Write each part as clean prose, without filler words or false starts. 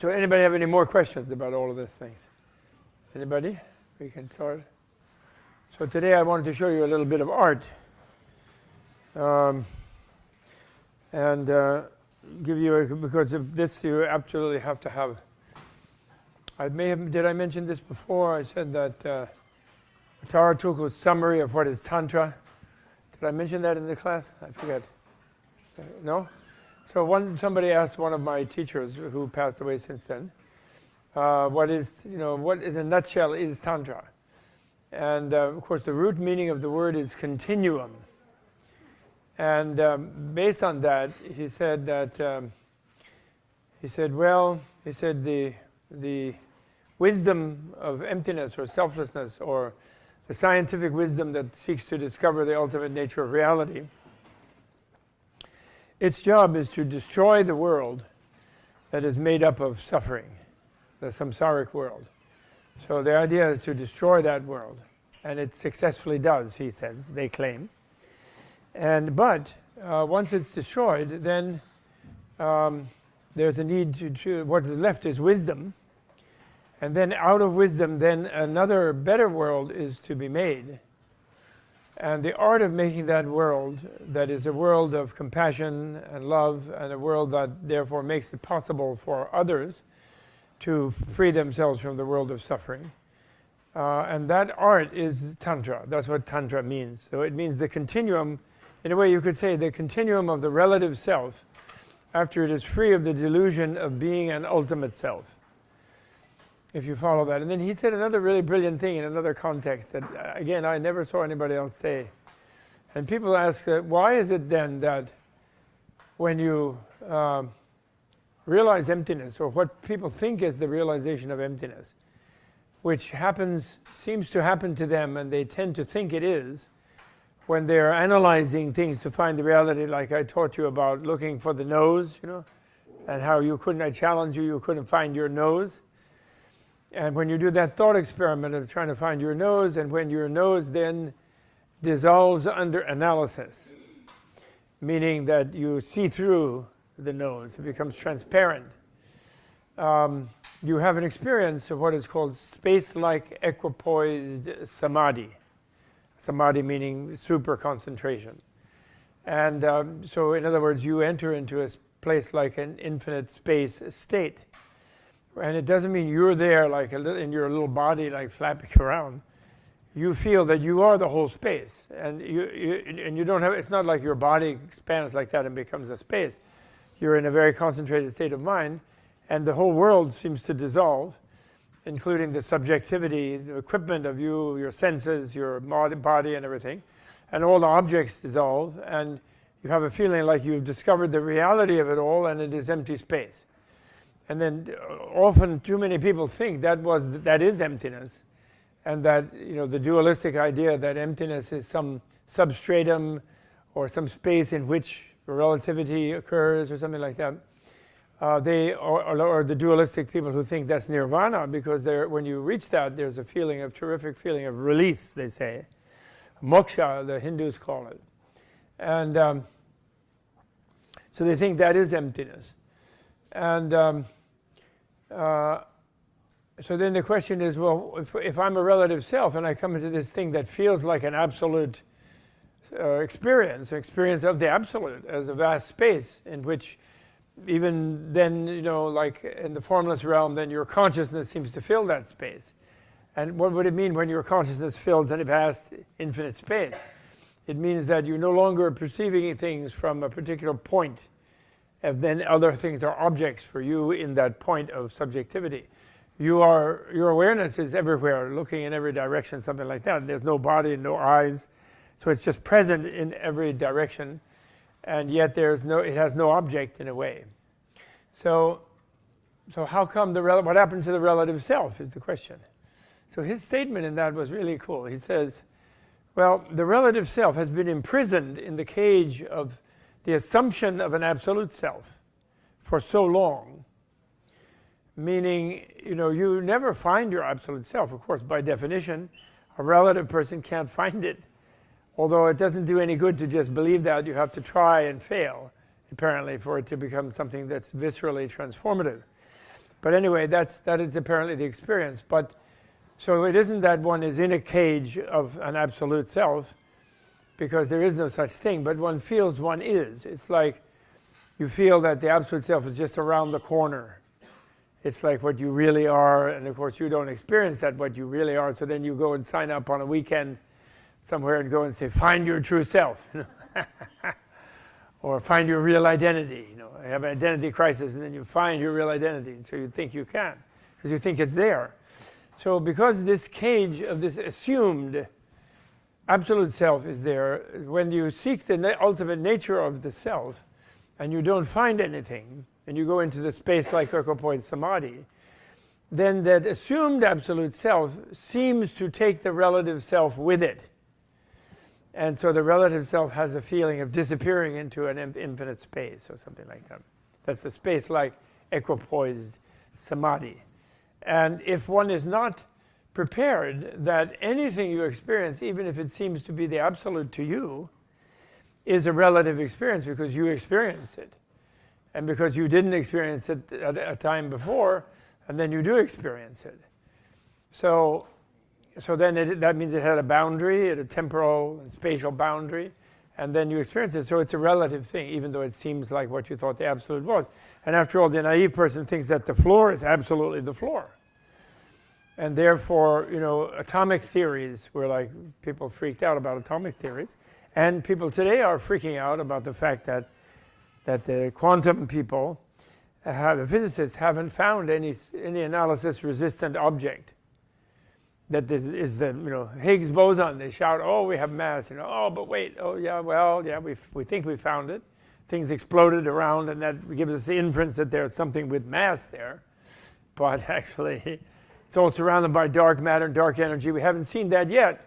So anybody have any more questions about all of these things? Anybody? We can start. So today I wanted to show you a little bit of art. And give you, because of this you absolutely have to have. Did I mention this before? I said that Tara took a summary of what is Tantra. Did I mention that in the class? I forget. No? So somebody asked one of my teachers who passed away since then, what in a nutshell is Tantra? And of course the root meaning of the word is continuum. And based on that, he said that, the wisdom of emptiness or selflessness, or the scientific wisdom that seeks to discover the ultimate nature of reality, its job is to destroy the world that is made up of suffering, the samsaric world. So the idea is to destroy that world, and it successfully does, he says, they claim. But once it's destroyed, then there's a need to what is left is wisdom. And then out of wisdom, then another better world is to be made. And the art of making that world, that is a world of compassion and love, and a world that therefore makes it possible for others to free themselves from the world of suffering. And that art is Tantra. That's what Tantra means. So it means the continuum, in a way you could say the continuum of the relative self after it is free of the delusion of being an ultimate self, if you follow that. And then he said another really brilliant thing in another context that, again, I never saw anybody else say. And people ask, why is it then that when you realize emptiness, or what people think is the realization of emptiness, which seems to happen to them, and they tend to think it is, when they're analyzing things to find the reality, like I taught you about looking for the nose, and how I challenge you, you couldn't find your nose. And when you do that thought experiment of trying to find your nose, and when your nose then dissolves under analysis, meaning that you see through the nose, it becomes transparent, you have an experience of what is called space-like equipoised samadhi. Samadhi meaning super concentration. And so in other words, you enter into a place like an infinite space state. And it doesn't mean you're there like in your little body, like flapping around. You feel that you are the whole space, and you don't have. It's not like your body expands like that and becomes a space. You're in a very concentrated state of mind, and the whole world seems to dissolve, including the subjectivity, the equipment of you, your senses, your body, and everything, and all the objects dissolve, and you have a feeling like you've discovered the reality of it all, and it is empty space. And then often too many people think that is emptiness, and that the dualistic idea that emptiness is some substratum or some space in which relativity occurs or something like that. Or the dualistic people who think that's nirvana, because when you reach that, there's a terrific feeling of release, they say. Moksha, the Hindus call it. And so they think that is emptiness. And so then the question is, well, if I'm a relative self and I come into this thing that feels like an absolute experience of the absolute as a vast space in which even then, like in the formless realm, then your consciousness seems to fill that space. And what would it mean when your consciousness fills a vast infinite space? It means that you're no longer perceiving things from a particular point, and then other things are objects for you in that point of subjectivity. Your awareness is everywhere, looking in every direction, something like that. There's no body and no eyes, so it's just present in every direction, and yet it has no object in a way. So how come what happened to the relative self is the question. So his statement in that was really cool. He says, well, the relative self has been imprisoned in the cage of the assumption of an absolute self for so long, meaning, you never find your absolute self. Of course, by definition, a relative person can't find it. Although it doesn't do any good to just believe that. You have to try and fail, apparently, for it to become something that's viscerally transformative. But anyway, that is apparently the experience. But so it isn't that one is in a cage of an absolute self, because there is no such thing, but one feels one is. It's like you feel that the absolute self is just around the corner. It's like what you really are, and of course you don't experience that, what you really are, so then you go and sign up on a weekend somewhere and go and say, find your true self. Or find your real identity. You have an identity crisis, and then you find your real identity, and so you think you can, because you think it's there. So because this cage of this assumed absolute self is there, when you seek the ultimate nature of the self, and you don't find anything, and you go into the space-like equipoise samadhi, then that assumed absolute self seems to take the relative self with it. And so the relative self has a feeling of disappearing into an infinite space or something like that. That's the space-like equipoised samadhi. And if one is not prepared that anything you experience, even if it seems to be the absolute to you, is a relative experience because you experienced it. And because you didn't experience it at a time before, and then you do experience it. So then that means it had a boundary, a temporal and spatial boundary, and then you experience it. So it's a relative thing, even though it seems like what you thought the absolute was. And after all, the naive person thinks that the floor is absolutely the floor. And therefore, atomic theories were like, people freaked out about atomic theories. And people today are freaking out about the fact that the quantum people, the physicists, haven't found any analysis-resistant object. That this is the Higgs boson. They shout, "Oh, we have mass." Oh, but wait. Oh, yeah. Well, yeah. We think we found it. Things exploded around, and that gives us the inference that there's something with mass there. But actually, it's all surrounded by dark matter and dark energy. We haven't seen that yet.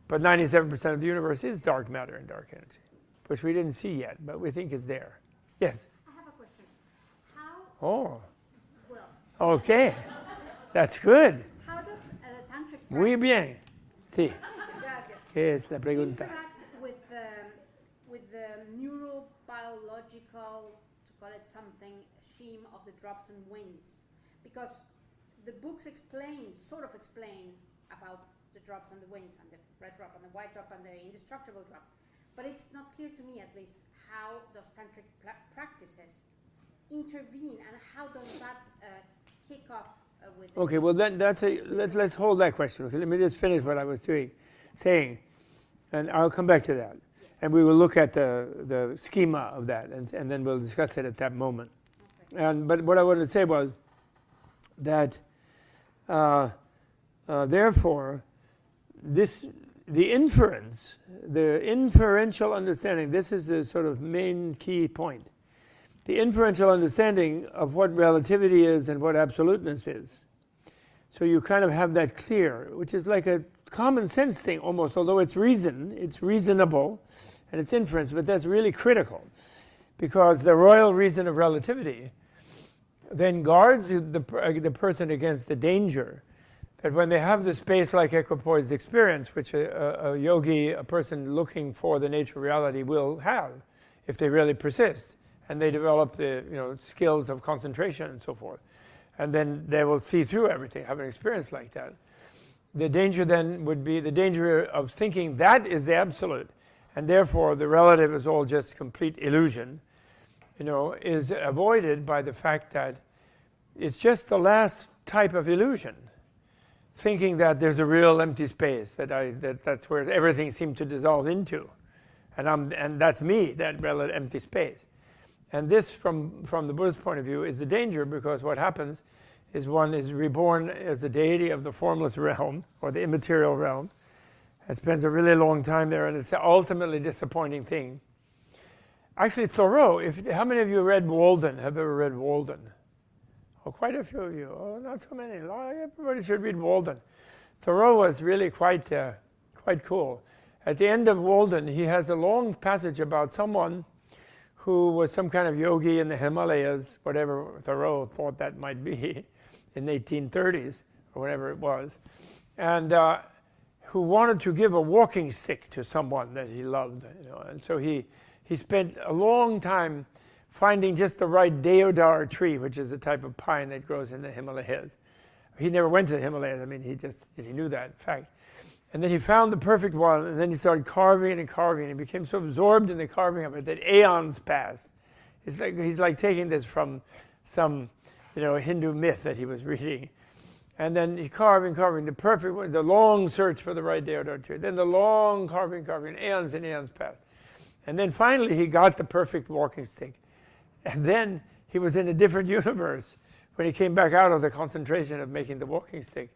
But 97% of the universe is dark matter and dark energy, which we didn't see yet, but we think is there. Yes. I have a question. How? Oh. Well. Okay. That's good. How does tantric practice? Muy bien. Sí. Gracias. ¿Qué es la pregunta? Interact with the neurobiological, to call it something, scheme of the drops and winds, because the books sort of explain about the drops and the winds, and the red drop and the white drop and the indestructible drop, but it's not clear to me, at least, how those tantric practices intervene, and how does that kick off with. Okay, well then let's hold that question. Okay, let me just finish what I was saying, and I'll come back to that. Yes. And we will look at the schema of that, and then we'll discuss it at that moment. Okay. But what I wanted to say was that therefore, the inferential understanding, this is the sort of main key point. The inferential understanding of what relativity is and what absoluteness is. So you kind of have that clear, which is like a common sense thing almost, although it's reasonable, and it's inference, but that's really critical. Because the royal reason of relativity then guards the person against the danger that when they have the space-like equipoised experience, which a yogi, a person looking for the nature of reality, will have if they really persist, and they develop the skills of concentration and so forth, and then they will see through everything, have an experience like that. The danger then would be the danger of thinking that is the absolute, and therefore the relative is all just complete illusion, is avoided by the fact that it's just the last type of illusion. Thinking that there's a real empty space, that's where everything seemed to dissolve into, and that's me, that relative empty space. And this, from the Buddhist point of view, is a danger, because what happens is one is reborn as a deity of the formless realm or the immaterial realm, and spends a really long time there, and it's an ultimately disappointing thing. Actually, Thoreau. How many of you read Walden? Have ever read Walden? Oh, quite a few of you. Oh, not so many. Everybody should read Walden. Thoreau was really quite cool. At the end of Walden, he has a long passage about someone who was some kind of yogi in the Himalayas, whatever Thoreau thought that might be, in the 1830s, or whatever it was, and who wanted to give a walking stick to someone that he loved. And so he spent a long time finding just the right deodar tree, which is a type of pine that grows in the Himalayas. He never went to the Himalayas. I mean, he knew that fact. And then he found the perfect one, and then he started carving and carving, and he became so absorbed in the carving of it that aeons passed. He's like taking this from some, Hindu myth that he was reading. And then he carving, the perfect one, the long search for the right deodar tree. Then the long carving, aeons and aeons passed. And then finally he got the perfect walking stick. And then he was in a different universe when he came back out of the concentration of making the walking stick.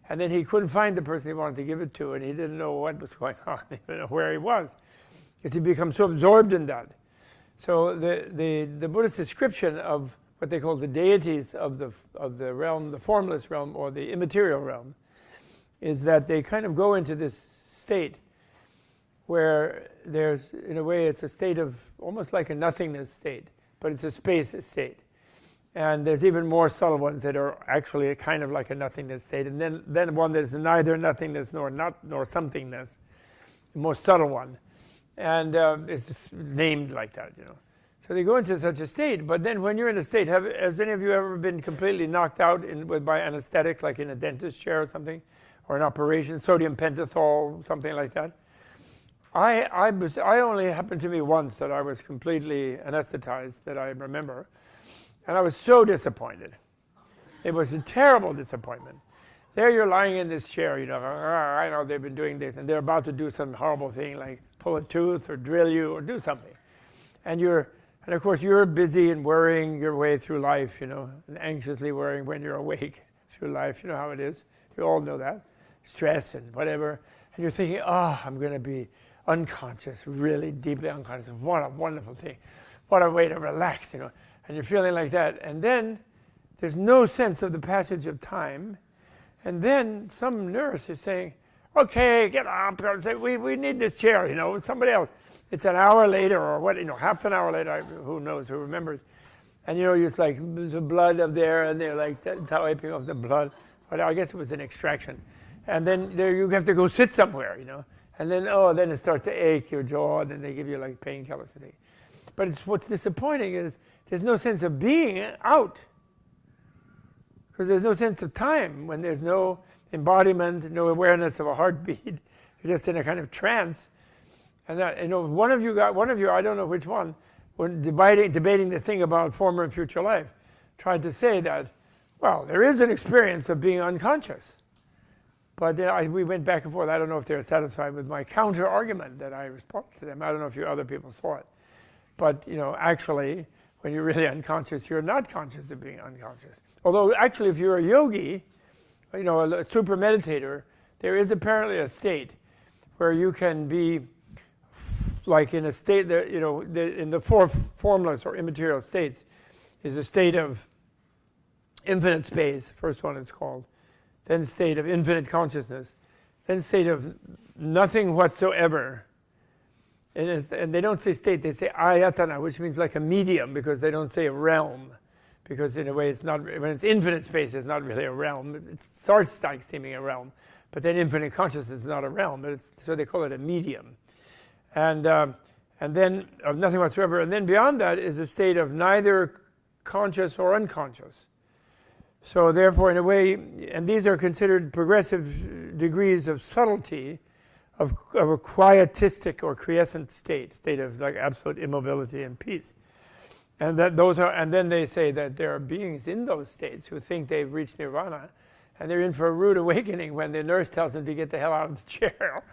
And then he couldn't find the person he wanted to give it to, and he didn't know what was going on, he didn't know where he was, because he became so absorbed in that. So the Buddhist description of what they call the deities of the realm, the formless realm or the immaterial realm, is that they kind of go into this state where there's, in a way, it's a state of almost like a nothingness state, but it's a space state. And there's even more subtle ones that are actually kind of like a nothingness state, and then one that's neither nothingness nor somethingness, the more subtle one, and it's just named like that, So they go into such a state, but then when you're in a state, has any of you ever been completely knocked out by anesthetic, like in a dentist chair or something, or an operation, sodium pentothal, something like that? I only happened to me once that I was completely anesthetized, that I remember. And I was so disappointed. It was a terrible disappointment. There you're lying in this chair, I know they've been doing this, and they're about to do some horrible thing like pull a tooth or drill you or do something. And of course you're busy and worrying your way through life, and anxiously worrying when you're awake through life. You know how it is. You all know that. Stress and whatever. And you're thinking, I'm going to be unconscious, really deeply unconscious. What a wonderful thing. What a way to relax, And you're feeling like that. And then there's no sense of the passage of time. And then some nurse is saying, okay, get up. We need this chair, somebody else. It's an hour later or what, half an hour later, who knows, who remembers. And, it's like the blood up there, and they're like wiping off the blood. But I guess it was an extraction. And then you have to go sit somewhere, And then, then it starts to ache your jaw, and then they give you like painkillers to take. But what's disappointing is there's no sense of being out, because there's no sense of time when there's no embodiment, no awareness of a heartbeat. You're just in a kind of trance. And that, one of you, I don't know which one, when debating the thing about former and future life, tried to say that, well, there is an experience of being unconscious. But we went back and forth. I don't know if they're satisfied with my counter argument that I responded to them. I don't know if you other people saw it. But, actually, when you're really unconscious, you're not conscious of being unconscious. Although, actually, if you're a yogi, a super meditator, there is apparently a state where you can be like in a state that, in the four formless or immaterial states is a state of infinite space, first one it's called, then state of infinite consciousness, then state of nothing whatsoever. And they don't say state, they say ayatana, which means like a medium, because they don't say a realm. Because in a way, it's not, when it's infinite space, it's not really a realm. It starts like seeming a realm. But then infinite consciousness is not a realm. So they call it a medium. And then of nothing whatsoever. And then beyond that is a state of neither conscious or unconscious. So therefore, in a way, and these are considered progressive degrees of subtlety, of a quietistic or quiescent state of like absolute immobility and peace. And then they say that there are beings in those states who think they've reached nirvana, and they're in for a rude awakening when the nurse tells them to get the hell out of the chair.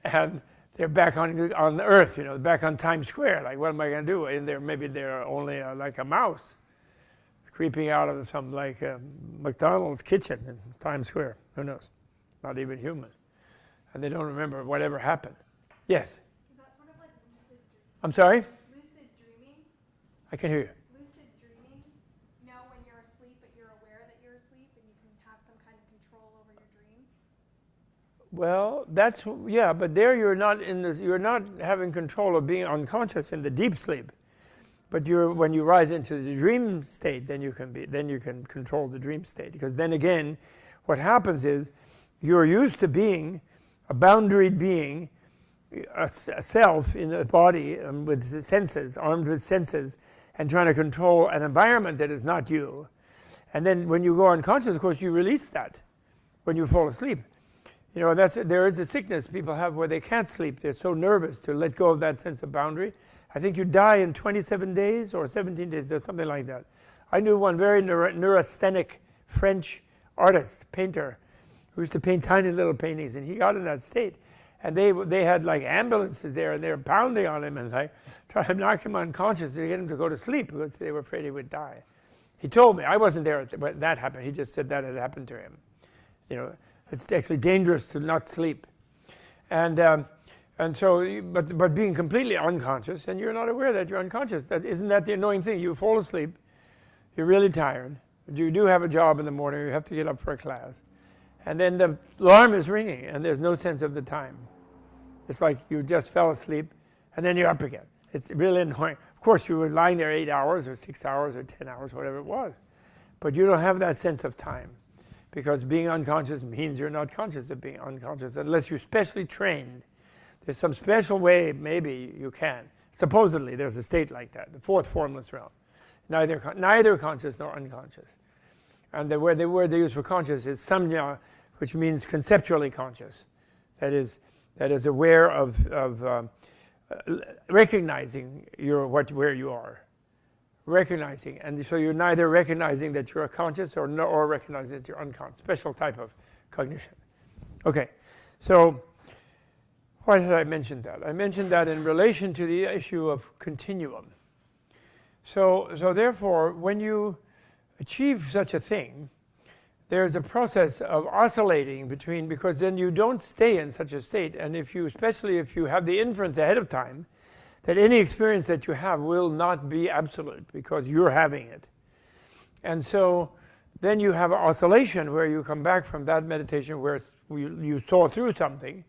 And they're back on Earth, back on Times Square. Like, what am I going to do? And maybe they're only like a mouse creeping out of some like McDonald's kitchen in Times Square. Who knows? Not even human. And they don't remember whatever happened. Yes? Is that sort of like lucid dreaming? I'm sorry? Lucid dreaming? I can hear you. Lucid dreaming? When you're asleep, but you're aware that you're asleep, and you can have some kind of control over your dream? Well, but there you're not having control of being unconscious in the deep sleep. But when you rise into the dream state, then you can control the dream state. Because then again, what happens is you're used to being a boundaried being, a self in a body with senses, armed with senses, and trying to control an environment that is not you. And then when you go unconscious, of course, you release that when you fall asleep. You know, there is a sickness people have where they can't sleep. They're so nervous to let go of that sense of boundary. I think you die in 27 days or 17 days, there's something like that. I knew one very neurasthenic French artist, painter, who used to paint tiny little paintings, and he got in that state. And they had like ambulances there, and they were pounding on him and like trying to knock him unconscious to get him to go to sleep because they were afraid he would die. He told me, I wasn't there when that happened. He just said that had happened to him. You know, it's actually dangerous to not sleep. And so, but being completely unconscious, and you're not aware that you're unconscious. Isn't that the annoying thing? You fall asleep, you're really tired. You do have a job in the morning, you have to get up for a class. And then the alarm is ringing, and there's no sense of the time. It's like you just fell asleep, and then you're up again. It's really annoying. Of course, you were lying there 8 hours, or 6 hours, or 10 hours, whatever it was. But you don't have that sense of time, because being unconscious means you're not conscious of being unconscious, unless you're specially trained. There's some special way, maybe you can. Supposedly, there's a state like that, the fourth formless realm. Neither conscious nor unconscious. And the word they use for conscious is samnya, which means conceptually conscious. That is aware of recognizing where you are. Recognizing. And so you're neither recognizing that you're conscious or recognizing that you're unconscious. Special type of cognition. Okay, so why did I mention that? I mentioned that in relation to the issue of continuum. So therefore, when you achieve such a thing, there's a process of oscillating between, because then you don't stay in such a state, and especially if you have the inference ahead of time that any experience that you have will not be absolute because you're having it. And so then you have an oscillation where you come back from that meditation where you saw through something,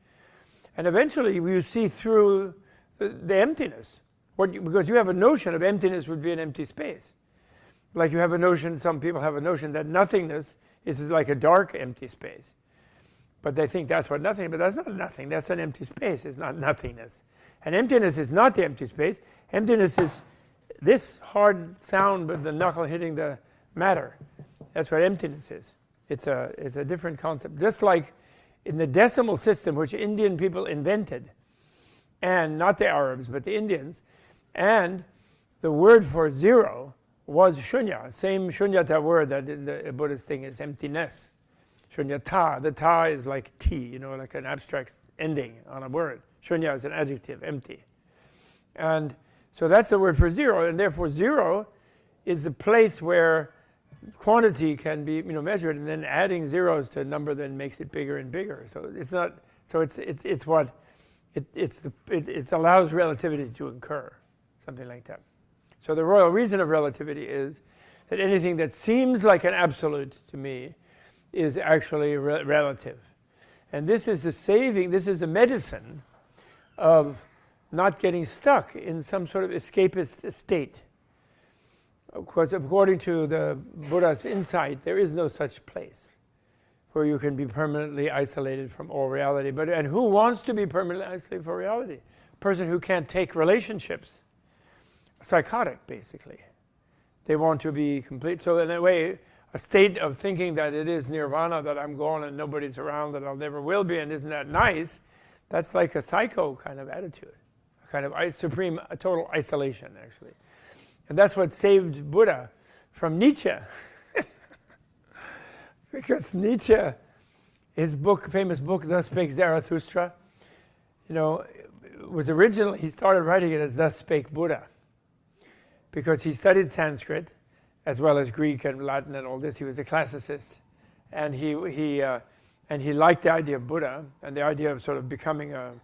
and eventually you see through the emptiness. Because you have a notion of emptiness would be an empty space. Like you have a notion, some people have a notion that nothingness is like a dark empty space. But they think that's what nothing, but that's not nothing, that's an empty space, it's not nothingness. And emptiness is not the empty space. Emptiness is this hard sound with the knuckle hitting the matter. That's what emptiness is. It's a different concept. Just like in the decimal system, which Indian people invented, and not the Arabs, but the Indians, and the word for zero was shunya, same shunyata word that in the Buddhist thing is emptiness. Shunyata, the ta is like T, you know, like an abstract ending on a word. Shunya is an adjective, empty. And so that's the word for zero, and therefore zero is a place where quantity can be, measured, and then adding zeros to a number then makes it bigger and bigger. So it's not, so it's what, it allows relativity to occur, something like that. So the royal reason of relativity is that anything that seems like an absolute to me is actually relative. And this is the medicine of not getting stuck in some sort of escapist state. Of course, according to the Buddha's insight, there is no such place where you can be permanently isolated from all reality. And who wants to be permanently isolated from reality? A person who can't take relationships. Psychotic, basically. They want to be complete. So in a way, a state of thinking that it is nirvana, that I'm gone and nobody's around, that I'll never will be, and isn't that nice? That's like a psycho kind of attitude. A kind of total isolation, actually. And that's what saved Buddha from Nietzsche. Because Nietzsche, his famous book, Thus Spake Zarathustra, was originally, he started writing it as Thus Spake Buddha. Because he studied Sanskrit, as well as Greek and Latin and all this. He was a classicist. And he liked the idea of Buddha, and the idea of sort of becoming an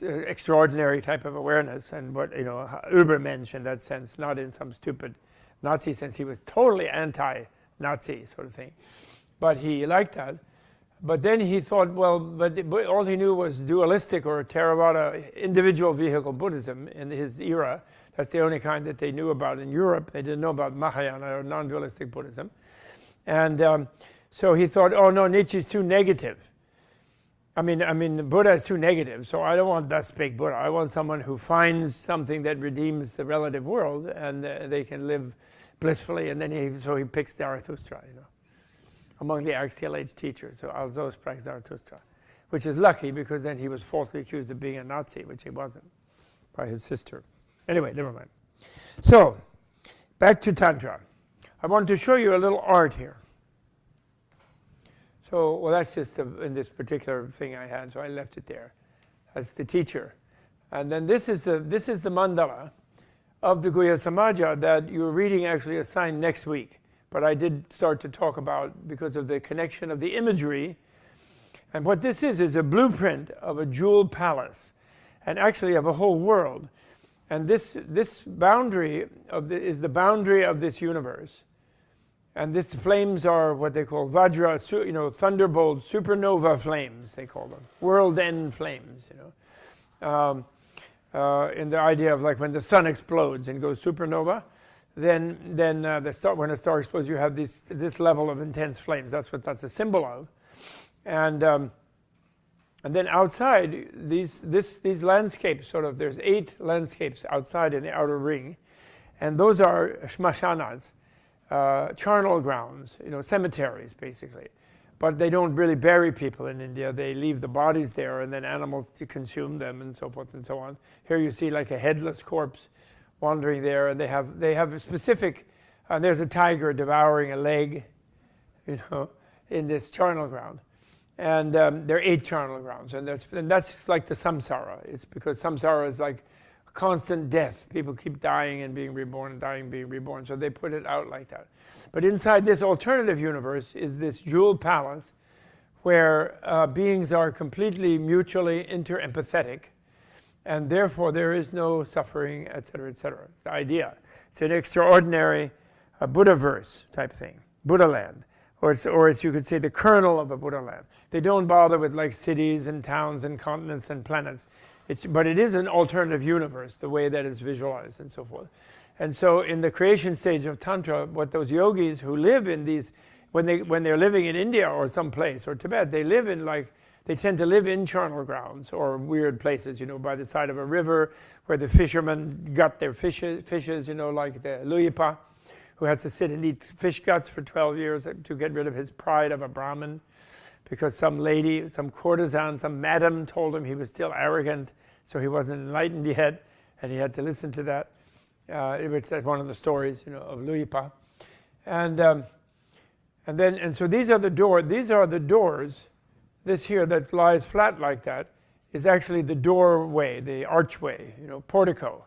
extraordinary type of awareness, and what, Übermensch in that sense, not in some stupid Nazi sense. He was totally anti-Nazi sort of thing. But he liked that. But then he thought, well, but all he knew was dualistic or Theravada individual vehicle Buddhism in his era. That's the only kind that they knew about in Europe. They didn't know about Mahayana or non-dualistic Buddhism. And so he thought, oh no, Nietzsche's too negative. I mean, Buddha is too negative, so I don't want thus spake Buddha. I want someone who finds something that redeems the relative world, and they can live blissfully. And then he picks Zarathustra, among the axial age teachers. So also sprach Zarathustra, which is lucky because then he was falsely accused of being a Nazi, which he wasn't, by his sister. Anyway, never mind. So back to Tantra. I want to show you a little art here. So, well, that's just in this particular thing I had, so I left it there. That's the teacher. And then this is the mandala of the Guhya Samaja that you're reading actually assigned next week. But I did start to talk about because of the connection of the imagery. And what this is a blueprint of a jeweled palace, and actually of a whole world. And this boundary is the boundary of this universe. And these flames are what they call Vajra, thunderbolt, supernova flames, they call them. World end flames, in the idea of like when the sun explodes and goes supernova, then when a star explodes, you have this level of intense flames. That's a symbol of. And then outside, these landscapes, there's 8 landscapes outside in the outer ring. And those are shmashanas. Charnel grounds, cemeteries basically. But they don't really bury people in India. They leave the bodies there and then animals to consume them and so forth and so on. Here you see like a headless corpse wandering there, and they have a specific, there's a tiger devouring a leg, in this charnel ground. And there are 8 charnel grounds, and that's like the samsara. It's because samsara is like constant death. People keep dying and being reborn, dying, being reborn. So they put it out like that. But inside this alternative universe is this jeweled palace where beings are completely mutually inter-empathetic, and therefore there is no suffering, etc., etc. The idea. It's an extraordinary Buddha-verse type thing, Buddha land. Or it's, you could say, the kernel of a Buddha land. They don't bother with like cities and towns and continents and planets. But it is an alternative universe, the way that is visualized and so forth. And so in the creation stage of Tantra, what those yogis who live in these, when they're living in India or someplace, or Tibet, they tend to live in charnel grounds or weird places, by the side of a river where the fishermen gut their fishes, like the Luyapa, who has to sit and eat fish guts for 12 years to get rid of his pride of a Brahmin. Because some lady, some courtesan, some madam told him he was still arrogant, so he wasn't enlightened yet, and he had to listen to that. It's one of the stories, of Luyapa. And so these are the doors. These are the doors. This here that lies flat like that is actually the doorway, the archway, portico,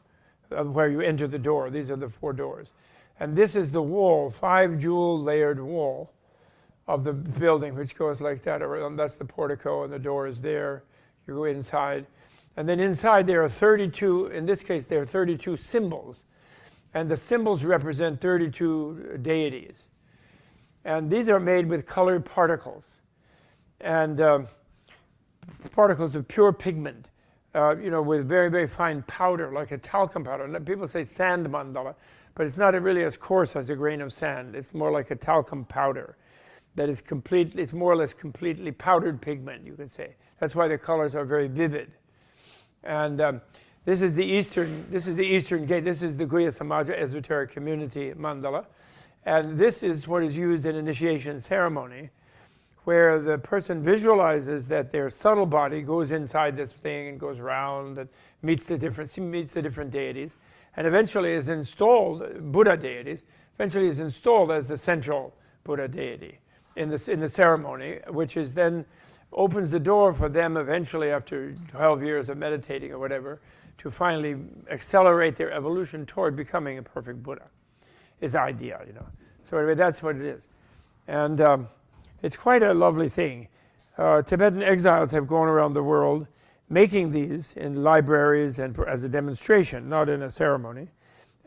of where you enter the door. These are the 4 doors. And this is the wall, 5 jewel layered wall of the building, which goes like that. That's the portico, and the door is there. You go inside. And then inside there are 32, in this case, there are 32 symbols. And the symbols represent 32 deities. And these are made with colored particles. And particles of pure pigment, with very, very fine powder, like a talcum powder. And people say sand mandala, but it's not really as coarse as a grain of sand. It's more like a talcum powder. That is it's more or less completely powdered pigment, you could say. That's why the colors are very vivid. And this is the eastern gate. This is the Guhya Samaja esoteric community mandala. And this is what is used in initiation ceremony, where the person visualizes that their subtle body goes inside this thing and goes around and meets the different deities, and eventually is installed, Buddha deities, eventually is installed as the central Buddha deity in the ceremony, which is then opens the door for them eventually, after 12 years of meditating or whatever, to finally accelerate their evolution toward becoming a perfect Buddha. Is the idea, So anyway, that's what it is. And it's quite a lovely thing. Tibetan exiles have gone around the world making these in libraries and as a demonstration, not in a ceremony.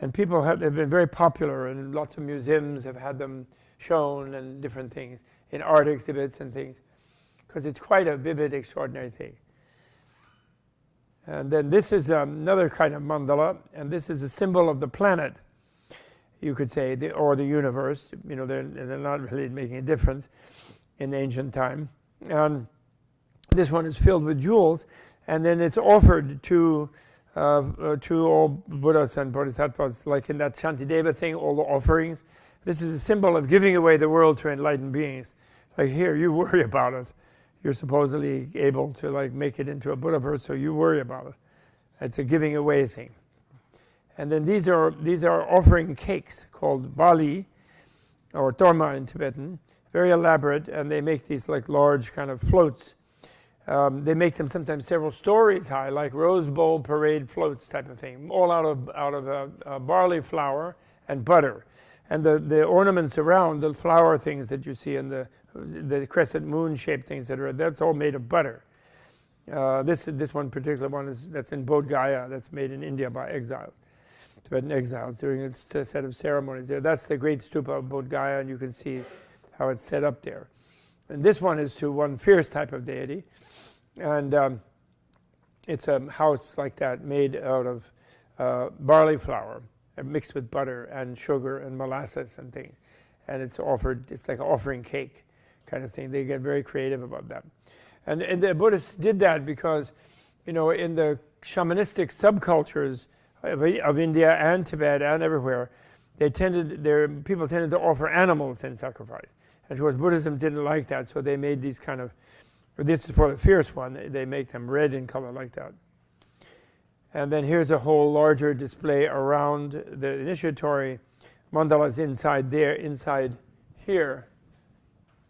And people have been very popular, and lots of museums have had them shown and different things in art exhibits and things, because it's quite a vivid, extraordinary thing. And then this is another kind of mandala, and this is a symbol of the planet, you could say, or the universe. They're not really making a difference in ancient time. And This one is filled with jewels, and then it's offered to all Buddhas and Bodhisattvas, like in that Shantideva thing, all the offerings. This is a symbol of giving away the world to enlightened beings. Like here, you worry about it. You're supposedly able to like make it into a Buddhaverse, so you worry about it. It's a giving away thing. And then these are offering cakes called bali, or torma in Tibetan, very elaborate, and they make these like large kind of floats. They make them sometimes several stories high, like Rose Bowl parade floats type of thing, all out of barley flour and butter. And the ornaments around, the flower things that you see in the crescent moon shaped things that's all made of butter. This one particular one that's in Bodh Gaya, that's made in India by exiles, Tibetan exiles during its set of ceremonies there. That's the great stupa of Bodh Gaya, and you can see how it's set up there. And this one is to one fierce type of deity, and it's a house like that made out of barley flour mixed with butter and sugar and molasses and things, and it's offered. It's like an offering cake kind of thing. They get very creative about that, and the Buddhists did that because, in the shamanistic subcultures of India and Tibet and everywhere, people tended to offer animals in sacrifice. And of course, Buddhism didn't like that, so they made these kind of. This is for the fierce one. They make them red in color like that. And then here's a whole larger display around the initiatory mandalas inside there, inside here.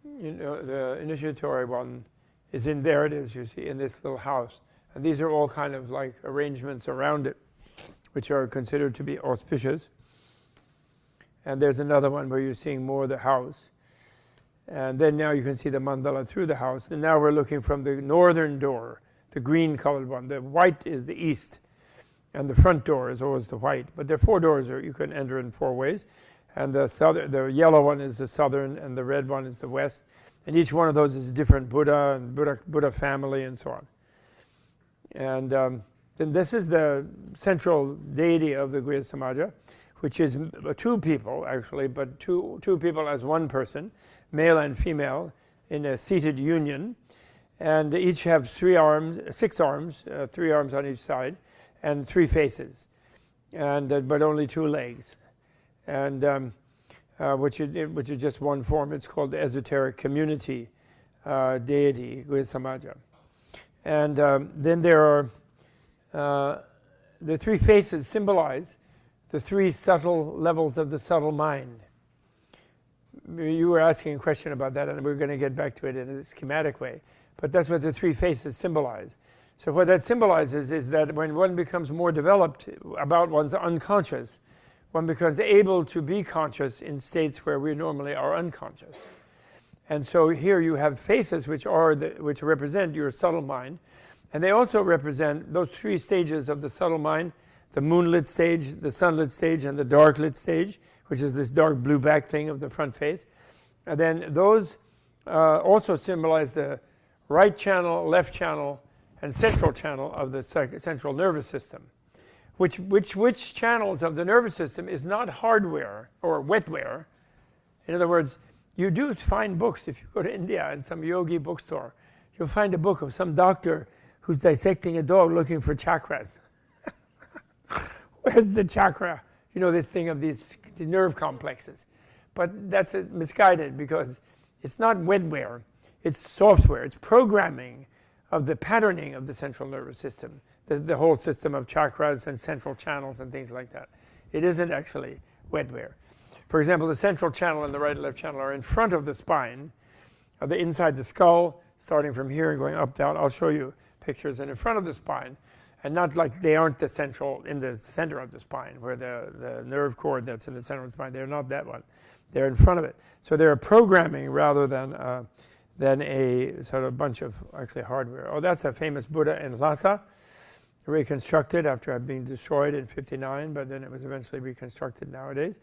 The initiatory one is in there. It is, you see, in this little house. And these are all kind of like arrangements around it, which are considered to be auspicious. And there's another one where you're seeing more of the house. And then now you can see the mandala through the house. And now we're looking from the northern door, the green colored one. The white is the east. And the front door is always the white. But there are 4 doors you can enter in 4 ways. And the yellow one is the southern, and the red one is the west. And each one of those is a different Buddha and Buddha family and so on. And then this is the central deity of the Guhya Samaja, which is 2 people actually, but two people as one person, male and female, in a seated union. And each have 6 arms, 3 arms on each side, and 3 faces, and but only 2 legs, and which is just one form. It's called the esoteric community deity, Guhya Samaja. And then there are the 3 faces symbolize the 3 subtle levels of the subtle mind. You were asking a question about that, and we're going to get back to it in a schematic way. But that's what the 3 faces symbolize. So what that symbolizes is that when one becomes more developed about one's unconscious, one becomes able to be conscious in states where we normally are unconscious. And so here you have faces which represent your subtle mind, and they also represent those 3 stages of the subtle mind: the moonlit stage, the sunlit stage, and the darklit stage, which is this dark blue back thing of the front face. And then those also symbolize the right channel, left channel, and central channel of the central nervous system. Which channels of the nervous system is not hardware or wetware. In other words, you do find books. If you go to India and some yogi bookstore, you'll find a book of some doctor who's dissecting a dog looking for chakras. Where's the chakra? This thing of these nerve complexes. But that's misguided, because it's not wetware. It's software. It's programming of the patterning of the central nervous system, the whole system of chakras and central channels and things like that. It isn't actually wetware. For example, the central channel and the right and left channel are in front of the spine, inside the skull, starting from here and going up, down. I'll show you pictures, and in front of the spine, and not like they aren't in the center of the spine, where the nerve cord that's in the center of the spine. They're not that one. They're in front of it. So they're programming rather than a sort of bunch of actually hardware. Oh, that's a famous Buddha in Lhasa, reconstructed after being destroyed in 59, but then it was eventually reconstructed nowadays.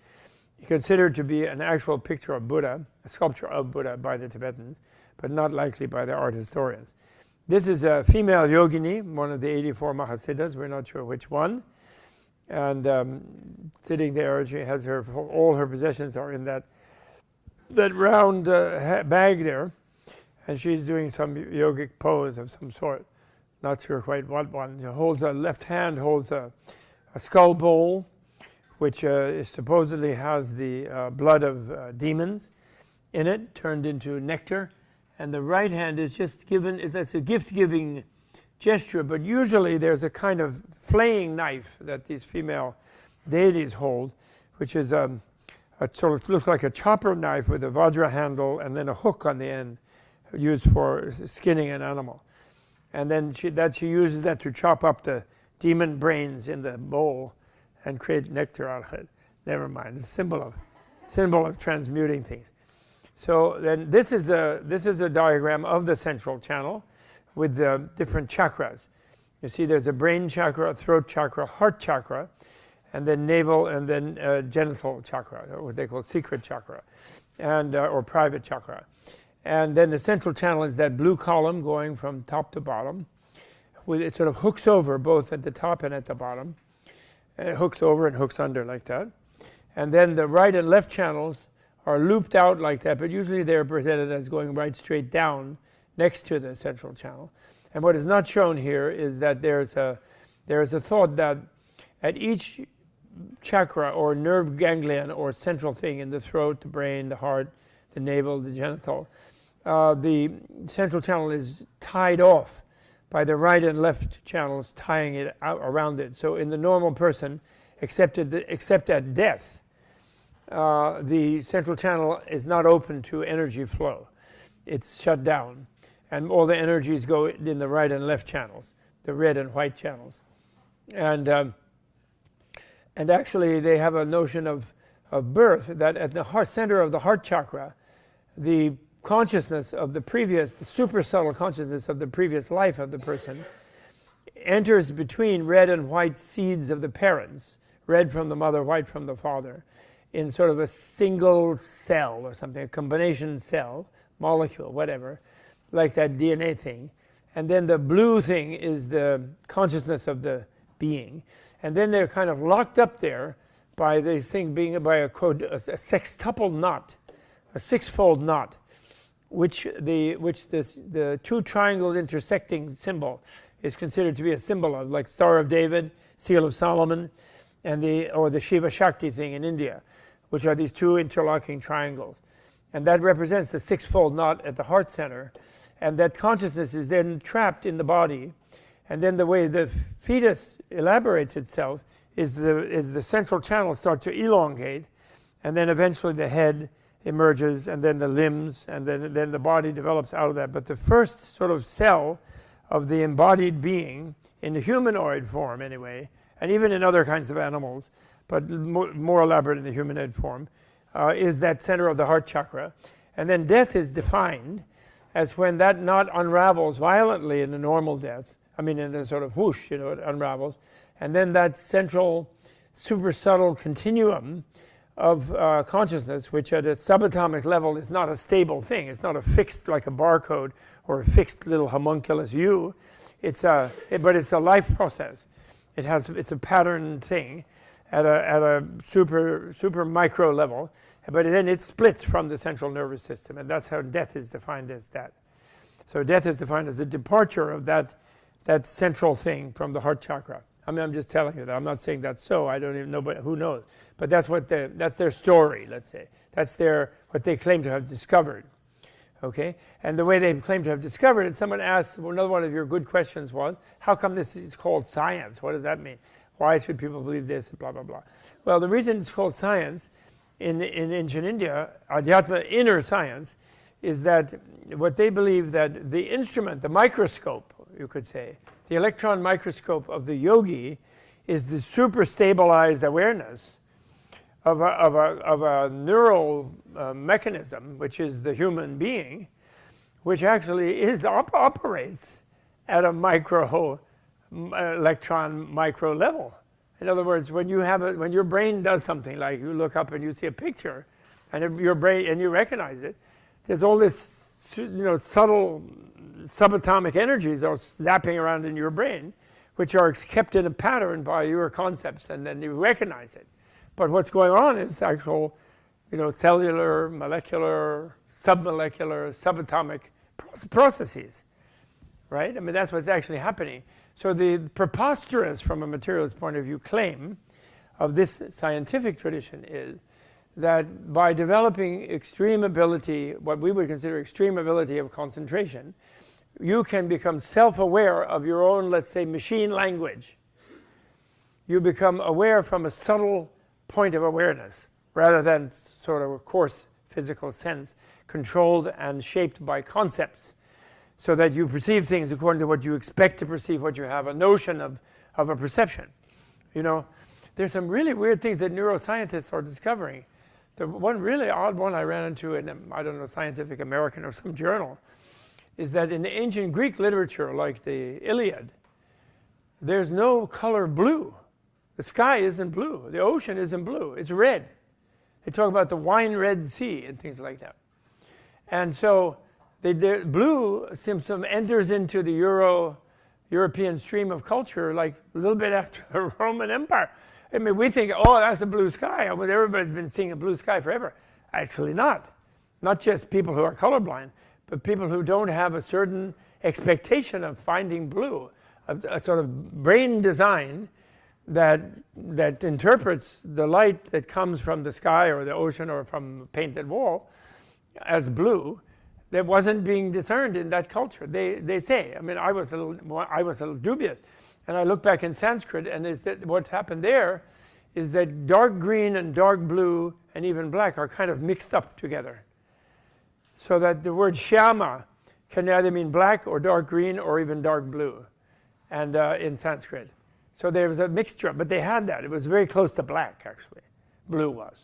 Considered to be an actual picture of Buddha, a sculpture of Buddha by the Tibetans, but not likely by the art historians. This is a female yogini, one of the 84 Mahasiddhas, we're not sure which one. And sitting there, she has all her possessions are in that round bag there. and she's doing some yogic pose of some sort. Not sure quite what one. She holds a left hand holds a skull bowl, which supposedly has the blood of demons in it, turned into nectar, and the right hand is just given. That's a gift-giving gesture, but usually there's a kind of flaying knife that these female deities hold, which is a sort of looks like a chopper knife with a vajra handle and then a hook on the end, used for skinning an animal. And then she uses that to chop up the demon brains in the bowl and create nectar out of it. Never mind, it's a symbol of transmuting things. So then this is a diagram of the central channel with the different chakras. You see there's a brain chakra, throat chakra, heart chakra, and then navel, and then genital chakra, or what they call secret chakra, and or private chakra. And then the central channel is that blue column going from top to bottom. It sort of hooks over both at the top and at the bottom. And it hooks over and hooks under like that. And then the right and left channels are looped out like that, but usually they're presented as going right straight down next to the central channel. And what is not shown here is that there's a thought that at each chakra or nerve ganglion or central thing in the throat, the brain, the heart, the navel, the genital, the central channel is tied off by the right and left channels tying it out around it. So in the normal person, except at death, the central channel is not open to energy flow. It's shut down. And all the energies go in the right and left channels, the red and white channels. And actually they have a notion of birth, that at the center of the heart chakra, the consciousness of the super subtle consciousness of the previous life of the person enters between red and white seeds of the parents, red from the mother, white from the father, in sort of a single cell or something, a combination cell, molecule, whatever, like that DNA thing. And then the blue thing is the consciousness of the being. And then they're kind of locked up there by this thing being by a sextuple knot, a sixfold knot, which the two triangles intersecting symbol is considered to be a symbol of, like Star of David, Seal of Solomon, and the Shiva Shakti thing in India, which are these two interlocking triangles. And that represents the sixfold knot at the heart center. And that consciousness is then trapped in the body. And then the way the fetus elaborates itself is the central channel starts to elongate, and then eventually the head emerges, and then the limbs, and then the body develops out of that. But the first sort of cell of the embodied being, in the humanoid form anyway, and even in other kinds of animals, but more elaborate in the humanoid form, is that center of the heart chakra. And then death is defined as when that knot unravels violently in a normal death. I mean, in a sort of whoosh, it unravels. And then that central, super subtle continuum of consciousness, which at a subatomic level is not a stable thing. It's not a fixed, like a barcode, or a fixed little homunculus you. But it's a life process. It's a pattern thing at a super micro level. But then it splits from the central nervous system, and that's how death is defined as that. So death is defined as a departure of that central thing from the heart chakra. I mean, I'm just telling you that. I'm not saying that's so. I don't even know, but who knows? But that's their story, let's say. That's what they claim to have discovered. Okay? And the way they claim to have discovered it, someone asked, well, another one of your good questions was, how come this is called science? What does that mean? Why should people believe this? Blah, blah, blah. Well, the reason it's called science in ancient India, Adhyatma, inner science, is that what they believe that the instrument, the microscope, you could say, the electron microscope of the yogi is the super stabilized awareness of a neural mechanism, which is the human being, which actually operates at a electron micro level. In other words, when your brain does something, like you look up and you see a picture, and your brain and you recognize it, there's all this subtle subatomic energies are zapping around in your brain, which are kept in a pattern by your concepts, and then you recognize it. But what's going on is actual, cellular, molecular, submolecular, subatomic processes, right? I mean, that's what's actually happening. So the preposterous, from a materialist point of view, claim of this scientific tradition is that by developing extreme ability, what we would consider extreme ability of concentration, you can become self-aware of your own, let's say, machine language. You become aware from a subtle point of awareness, rather than sort of a coarse physical sense, controlled and shaped by concepts, so that you perceive things according to what you expect to perceive, what you have a notion of a perception. You know, there's some really weird things that neuroscientists are discovering. The one really odd one I ran into in, I don't know, Scientific American or some journal, is that in the ancient Greek literature, like the Iliad, there's no color blue. The sky isn't blue. The ocean isn't blue. It's red. They talk about the wine red sea and things like that. And so the blue symptom enters into the European stream of culture like a little bit after the Roman Empire. I mean, we think, oh, that's a blue sky. Well, everybody's been seeing a blue sky forever. Actually not. Not just people who are colorblind, but people who don't have a certain expectation of finding blue, a sort of brain design that interprets the light that comes from the sky or the ocean or from a painted wall as blue, that wasn't being discerned in that culture. They say. I mean, I was a little dubious, and I look back in Sanskrit, and what happened there is that dark green and dark blue and even black are kind of mixed up together, so that the word shyama can either mean black or dark green or even dark blue, and in Sanskrit. So there was a mixture, but they had that. It was very close to black, actually. Blue was.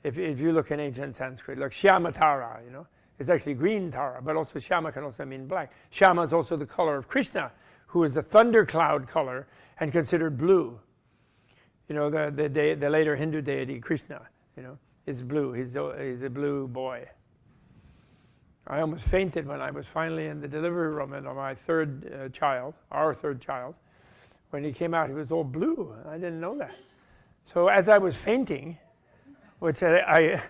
If you look in ancient Sanskrit, like Shyamatara, you know, it's actually green Tara, but also Shyama can also mean black. Shyama is also the color of Krishna, who is a thundercloud color and considered blue. You know, the later Hindu deity Krishna, you know, is blue. He's a blue boy. I almost fainted when I was finally in the delivery room and my third child, our third child. When he came out, he was all blue. I didn't know that. So as I was fainting, which the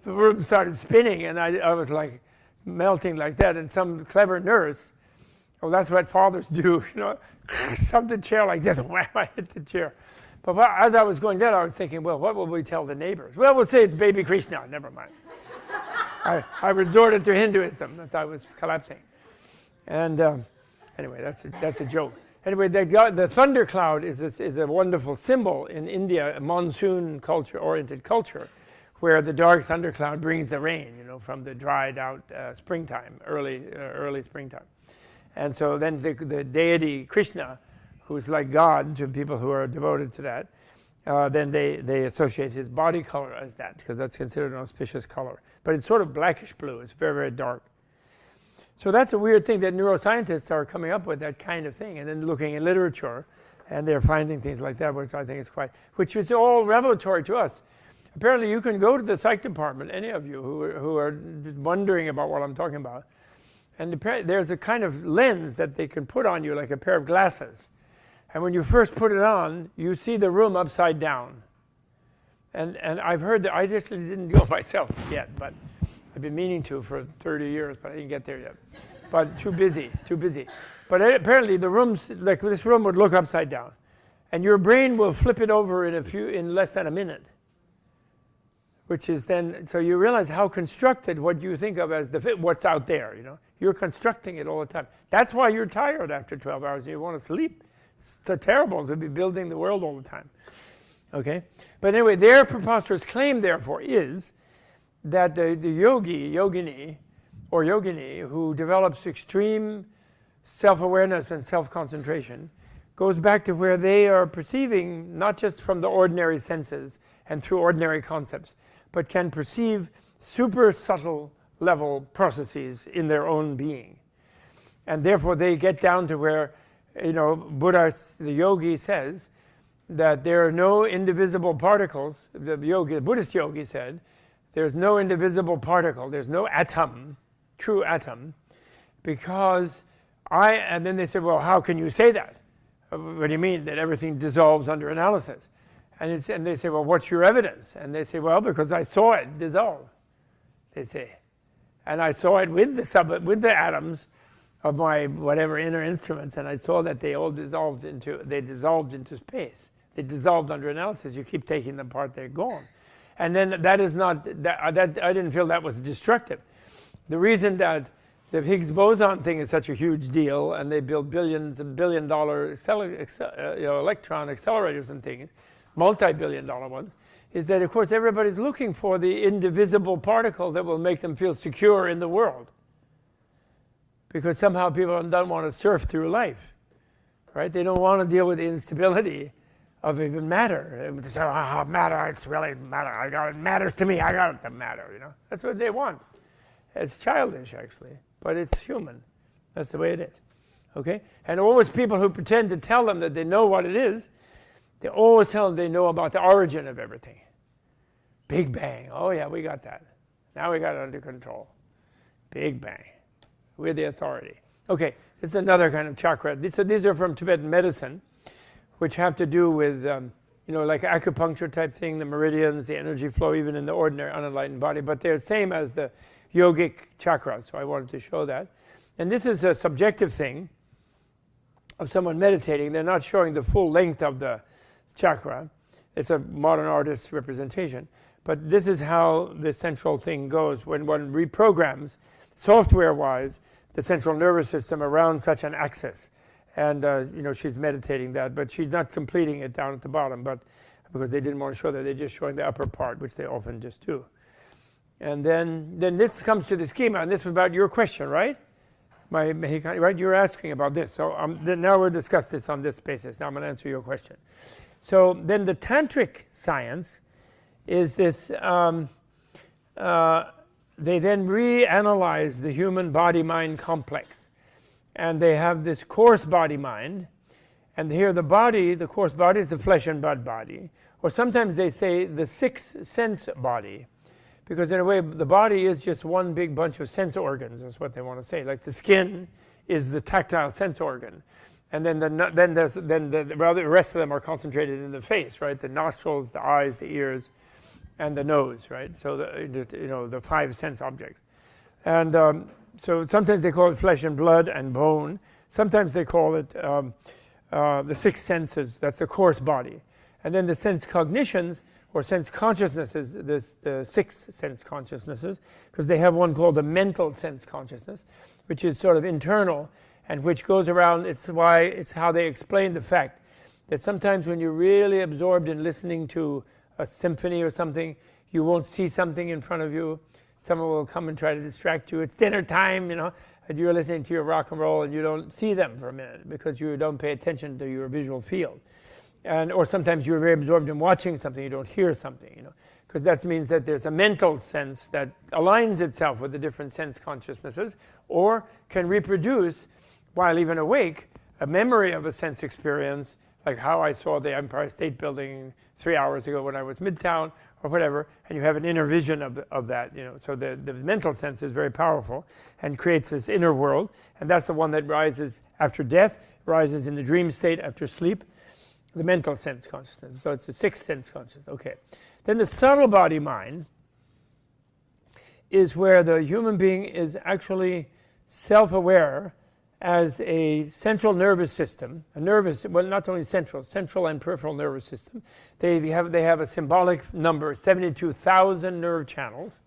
room started spinning, and I was like melting like that, and some clever nurse, well, that's what fathers do, you know, thumped the chair like this, wham, I hit the chair. But as I was going down, I was thinking, well, what will we tell the neighbors? Well, we'll say it's baby Krishna, never mind. I resorted to Hinduism as I was collapsing. And anyway, that's a joke. Anyway, the thundercloud is a wonderful symbol in India, a monsoon culture-oriented culture, where the dark thundercloud brings the rain, you know, from the dried out springtime, early springtime. And so then the deity Krishna, who's like God to people who are devoted to that, then they associate his body color as that, because that's considered an auspicious color. But it's sort of blackish blue. It's very, very dark. So that's a weird thing that neuroscientists are coming up with, that kind of thing, and then looking in literature, and they're finding things like that, which I think is which is all revelatory to us. Apparently, you can go to the psych department, any of you who are wondering about what I'm talking about, and there's a kind of lens that they can put on you like a pair of glasses. And when you first put it on, you see the room upside down. And I've heard that, I just didn't go myself yet, but I've been meaning to for 30 years, but I didn't get there yet. But too busy. But apparently the rooms, like this room would look upside down. And your brain will flip it over in less than a minute. Which is then, so you realize how constructed what you think of as what's out there, you know. You're constructing it all the time. That's why you're tired after 12 hours and you want to sleep. It's terrible to be building the world all the time. Okay? But anyway, their preposterous claim, therefore, is that the yogini, who develops extreme self-awareness and self-concentration, goes back to where they are perceiving, not just from the ordinary senses and through ordinary concepts, but can perceive super subtle level processes in their own being. And therefore they get down to where, you know, Buddha, the yogi, says that there are no indivisible particles. The Buddhist yogi said, there's no indivisible particle, there's no atom, true atom, because and then they said, well, how can you say that? What do you mean, that everything dissolves under analysis? And they say, well, what's your evidence? And they say, well, because I saw it dissolve, they say. And I saw it with the atoms of my whatever inner instruments, and I saw that they all dissolved into space. They dissolved under analysis. You keep taking them apart, they're gone. And then that is not that I didn't feel that was destructive. The reason that the Higgs boson thing is such a huge deal, and they build billions and billion-dollar electron accelerators and things, multi-billion-dollar ones, is that of course everybody's looking for the indivisible particle that will make them feel secure in the world. Because somehow people don't want to surf through life, right? They don't want to deal with the instability of even matter. They say, matter, it's really matter. It matters to me. I got it to matter, you know. That's what they want. It's childish, actually, but it's human. That's the way it is, okay? And always people who pretend to tell them that they know what it is, they always tell them they know about the origin of everything. Big Bang. Oh, yeah, we got that. Now we got it under control. Big Bang. We're the authority. Okay, this is another kind of chakra. These are from Tibetan medicine, which have to do with, like acupuncture type thing, the meridians, the energy flow, even in the ordinary unenlightened body. But they're the same as the yogic chakras, so I wanted to show that. And this is a subjective thing of someone meditating. They're not showing the full length of the chakra. It's a modern artist's representation. But this is how the central thing goes when one reprograms, software-wise, the central nervous system around such an axis. And, she's meditating that, but she's not completing it down at the bottom, but because they didn't want to show that, they're just showing the upper part, which they often just do. And then this comes to the schema, and this was about your question, right? Right? You're asking about this. So then now we'll discuss this on this basis. Now I'm going to answer your question. So then the tantric science is this, they then reanalyze the human body-mind complex. And they have this coarse body-mind. And here the coarse body is the flesh and blood body. Or sometimes they say the sixth sense body. Because in a way, the body is just one big bunch of sense organs, is what they want to say. Like the skin is the tactile sense organ. And then the rest of them are concentrated in the face, right? The nostrils, the eyes, the ears, and the nose, right? So the five sense objects. And so sometimes they call it flesh and blood and bone. Sometimes they call it the six senses. That's the coarse body. And then the sense cognitions or sense consciousnesses, the six sense consciousnesses, because they have one called the mental sense consciousness, which is sort of internal and which goes around. It's how they explain the fact that sometimes when you're really absorbed in listening to a symphony or something, you won't see something in front of you. Someone will come and try to distract you. It's dinner time, and you're listening to your rock and roll and you don't see them for a minute because you don't pay attention to your visual field. Or sometimes you're very absorbed in watching something, you don't hear something, because that means that there's a mental sense that aligns itself with the different sense consciousnesses or can reproduce, while even awake, a memory of a sense experience, like how I saw the Empire State Building 3 hours ago when I was midtown or whatever, and you have an inner vision of that. So the mental sense is very powerful and creates this inner world, and that's the one that rises after death, rises in the dream state after sleep. The mental sense consciousness. So it's the sixth sense consciousness. Okay. Then the subtle body mind is where the human being is actually self-aware as a central nervous system, not only central and peripheral nervous system. They have a symbolic number, 72,000 nerve channels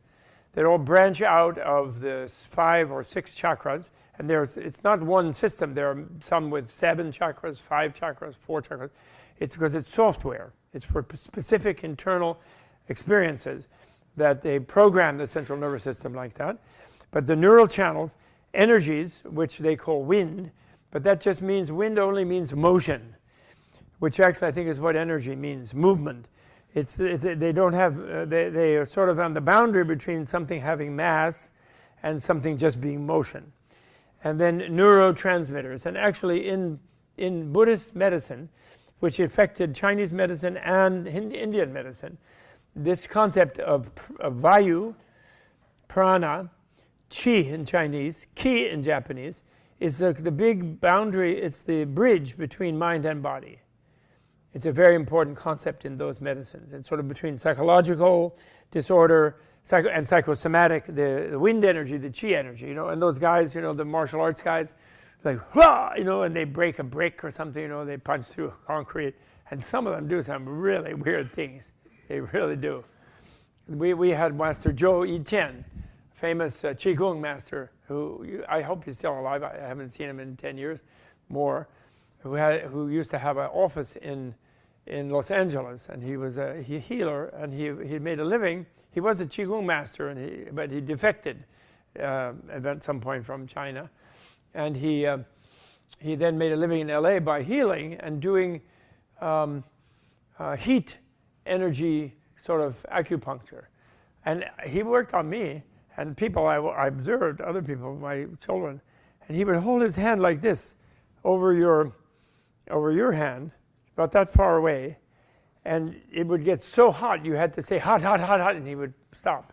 that all branch out of the 5 or 6 chakras. And it's not one system. There are some with 7 chakras, 5 chakras, 4 chakras. It's because it's software. It's for specific internal experiences that they program the central nervous system like that. But the neural channels, energies, which they call wind, but that just means, wind only means motion, which actually I think is what energy means, movement. They don't have, they are sort of on the boundary between something having mass and something just being motion. And then neurotransmitters. And actually in Buddhist medicine, which affected Chinese medicine and Indian medicine, this concept of vayu, prana, chi in Chinese, ki in Japanese, is the big boundary, it's the bridge between mind and body. It's a very important concept in those medicines. It's sort of between psychological disorder and psychosomatic, the wind energy, the chi energy, you know, and those guys, you know, the martial arts guys, like, "Hua!" You know, and they break a brick or something, you know, they punch through concrete, and some of them do some really weird things. They really do. We had Master Zhou Yitian, famous Qigong master, I hope he's still alive. I haven't seen him in 10 years more, who used to have an office in Los Angeles, and he was a healer, and he made a living. He was a Qigong master, but he defected at some point from China, and he then made a living in LA by healing and doing heat energy sort of acupuncture. And he worked on me and people I observed, other people, my children, and he would hold his hand like this over your hand, about that far away, and it would get so hot you had to say hot, hot, hot, hot, and he would stop.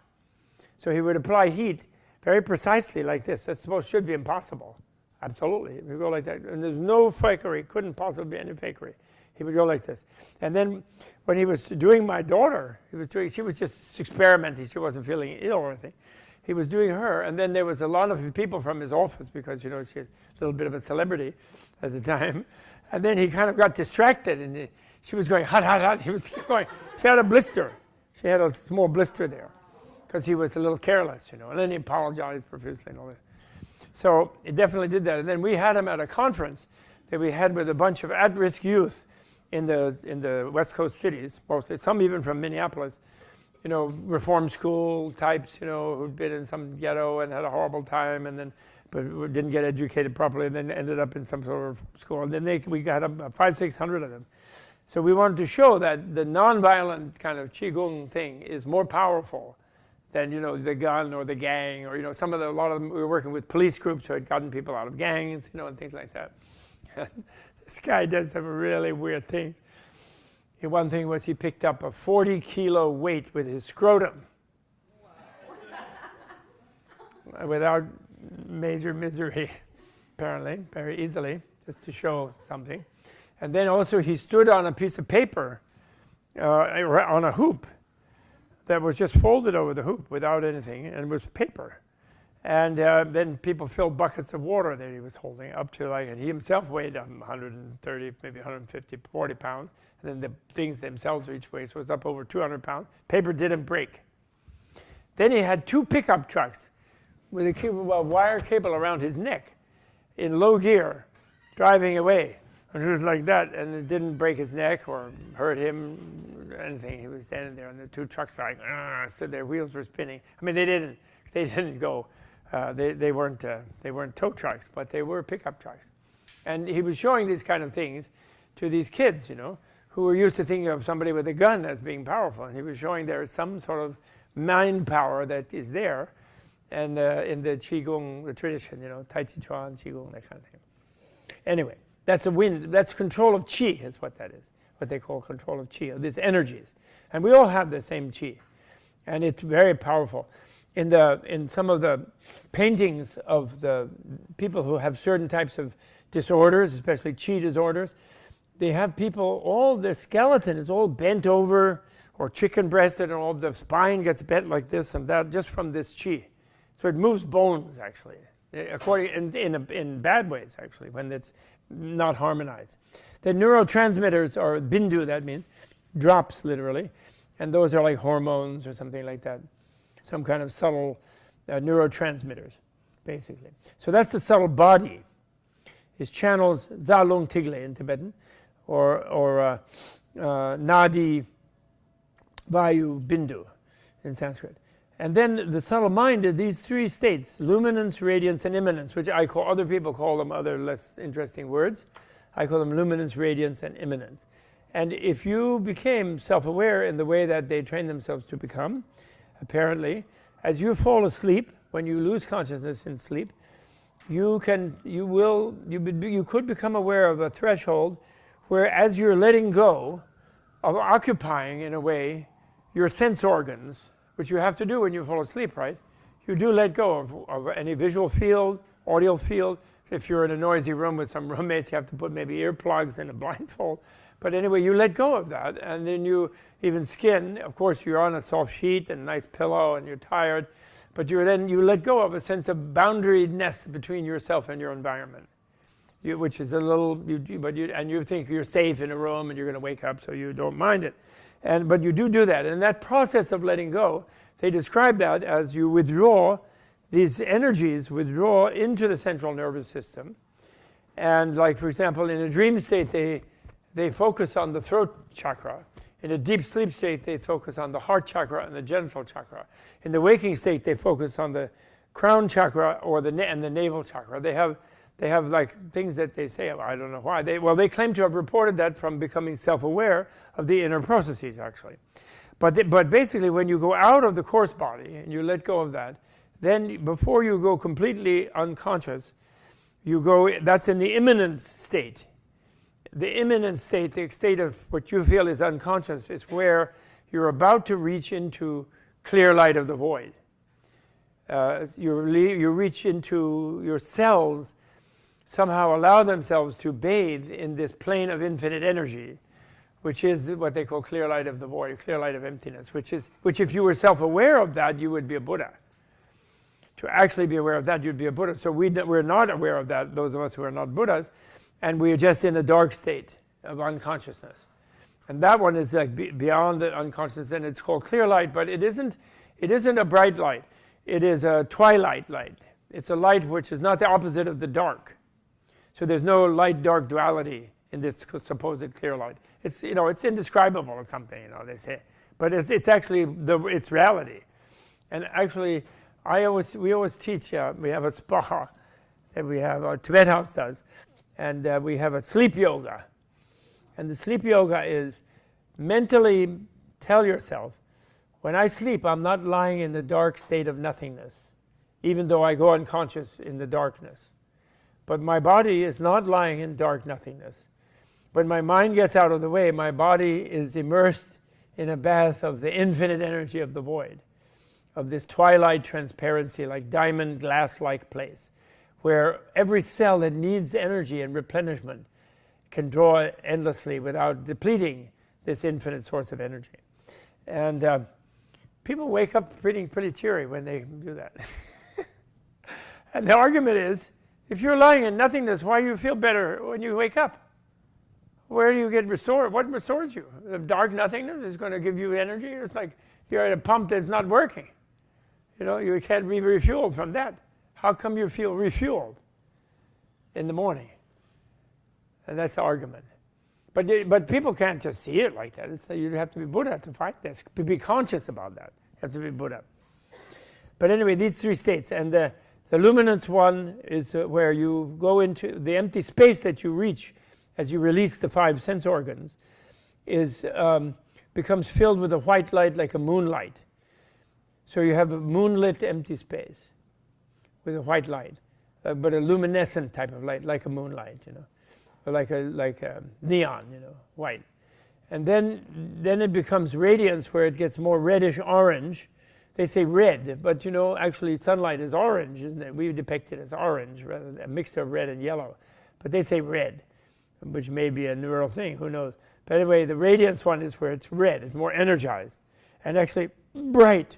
So he would apply heat very precisely like this. That should be impossible. Absolutely. If you go like that, and there's no fakery, couldn't possibly be any fakery. He would go like this. And then when he was doing my daughter, she was just experimenting. She wasn't feeling ill or anything. He was doing her, and then there was a lot of people from his office because, you know, she had a little bit of a celebrity at the time. And then he kind of got distracted, and she was going hot, hot, hot. He was going, she had a blister. She had a small blister there because he was a little careless, you know. And then he apologized profusely and all this. So he definitely did that. And then we had him at a conference that we had with a bunch of at-risk youth in the West Coast cities, mostly, some even from Minneapolis, you know, reform school types, you know, who'd been in some ghetto and had a horrible time, and then but didn't get educated properly, and then ended up in some sort of school. And then we got 500-600 of them. So we wanted to show that the nonviolent kind of Qigong thing is more powerful than, you know, the gun or the gang, or, you know, a lot of them, we were working with police groups who had gotten people out of gangs, you know, and things like that. This guy did some really weird things. One thing was he picked up a 40-kilo weight with his scrotum. Without major misery, apparently, very easily, just to show something. And then also he stood on a piece of paper on a hoop that was just folded over the hoop without anything, and it was paper. And then people filled buckets of water that he was holding up to, like, and he himself weighed 130, maybe 150, 40 pounds. And then the things themselves, each weight was up over 200 pounds. Paper didn't break. Then he had 2 pickup trucks with a wire cable around his neck in low gear, driving away. And it was like that, and it didn't break his neck or hurt him or anything. He was standing there, and the 2 trucks were like, so their wheels were spinning. I mean, they didn't go. They weren't tow trucks, but they were pickup trucks. And he was showing these kind of things to these kids, you know, who were used to thinking of somebody with a gun as being powerful. And he was showing there is some sort of mind power that is there, and in the Qigong, the tradition, you know, Tai Chi Chuan, Qigong, that kind of thing. Anyway, that's a wind. That's control of Qi, is what that is. What they call control of Qi, of these energies. And we all have the same Qi, and it's very powerful. In some of the paintings of the people who have certain types of disorders, especially Qi disorders, they have people, all the skeleton is all bent over or chicken-breasted, and all the spine gets bent like this and that, just from this Qi. So it moves bones, actually, in bad ways, actually, when it's not harmonized. The neurotransmitters are bindu, that means drops, literally, and those are like hormones or something like that, some kind of subtle neurotransmitters, basically. So that's the subtle body. It channels Zalung Tigle in Tibetan, or Nadi Vayu Bindu in Sanskrit. And then the subtle mind are these 3 states: luminance, radiance, and immanence, which other people call them other less interesting words. I call them luminance, radiance, and immanence. And if you became self-aware in the way that they train themselves to become, apparently, as you fall asleep, when you lose consciousness in sleep, you could become aware of a threshold where, as you're letting go of occupying, in a way, your sense organs, which you have to do when you fall asleep, right? You do let go of any visual field, audio field. If you're in a noisy room with some roommates, you have to put maybe earplugs and a blindfold. But anyway, you let go of that, and then you, even skin, of course, you're on a soft sheet and a nice pillow and you're tired, but you let go of a sense of boundariness between yourself and your environment, which is a little, and you think you're safe in a room and you're going to wake up, so you don't mind it. But you do that, and that process of letting go, they describe that as you withdraw, these energies withdraw into the central nervous system. And like, for example, in a dream state, they focus on the throat chakra. In a deep sleep state, they focus on the heart chakra and the genital chakra. In the waking state, they focus on the crown chakra or and the navel chakra. They have like things that they say, I don't know why. They claim to have reported that from becoming self-aware of the inner processes, actually. But basically, when you go out of the coarse body and you let go of that, then before you go completely unconscious, that's in the immanent state. The immanent state, the state of what you feel is unconscious, is where you're about to reach into clear light of the void. You reach into your cells, somehow allow themselves to bathe in this plane of infinite energy, which is what they call clear light of the void, clear light of emptiness, which if you were self-aware of that, you would be a Buddha. To actually be aware of that, you'd be a Buddha. So we're not aware of that, those of us who are not Buddhas, and we're just in a dark state of unconsciousness. And that one is like beyond the unconsciousness, and it's called clear light, but it isn't a bright light. It is a twilight light. It's a light which is not the opposite of the dark. So there's no light-dark duality in this supposed clear light. It's indescribable or something, they say. But it's actually it's reality. And actually, we always teach. We have a spa that we have. Our Tibet house does, and we have a sleep yoga. And the sleep yoga is mentally tell yourself, when I sleep, I'm not lying in the dark state of nothingness, even though I go unconscious in the darkness. But my body is not lying in dark nothingness. When my mind gets out of the way, my body is immersed in a bath of the infinite energy of the void, of this twilight transparency, like diamond glass-like place, where every cell that needs energy and replenishment can draw endlessly without depleting this infinite source of energy. And people wake up pretty cheery when they do that. And the argument is, if you're lying in nothingness, why do you feel better when you wake up? Where do you get restored? What restores you? The dark nothingness is going to give you energy. It's like you're at a pump that's not working. You can't be refueled from that. How come you feel refueled in the morning? And that's the argument. But people can't just see it like that. You have to be Buddha to fight this, to be conscious about that. You have to be Buddha. But anyway, these three states, and the luminance one is where you go into the empty space that you reach as you release the 5 sense organs, becomes filled with a white light like a moonlight. So you have a moonlit empty space with a white light, but a luminescent type of light, like a moonlight, or like a neon, white. And then it becomes radiance, where it gets more reddish orange. They say red, but actually sunlight is orange, isn't it? We depict it as orange, rather than a mixture of red and yellow. But they say red, which may be a neural thing, who knows. But anyway, the radiance one is where it's red, it's more energized, and actually bright.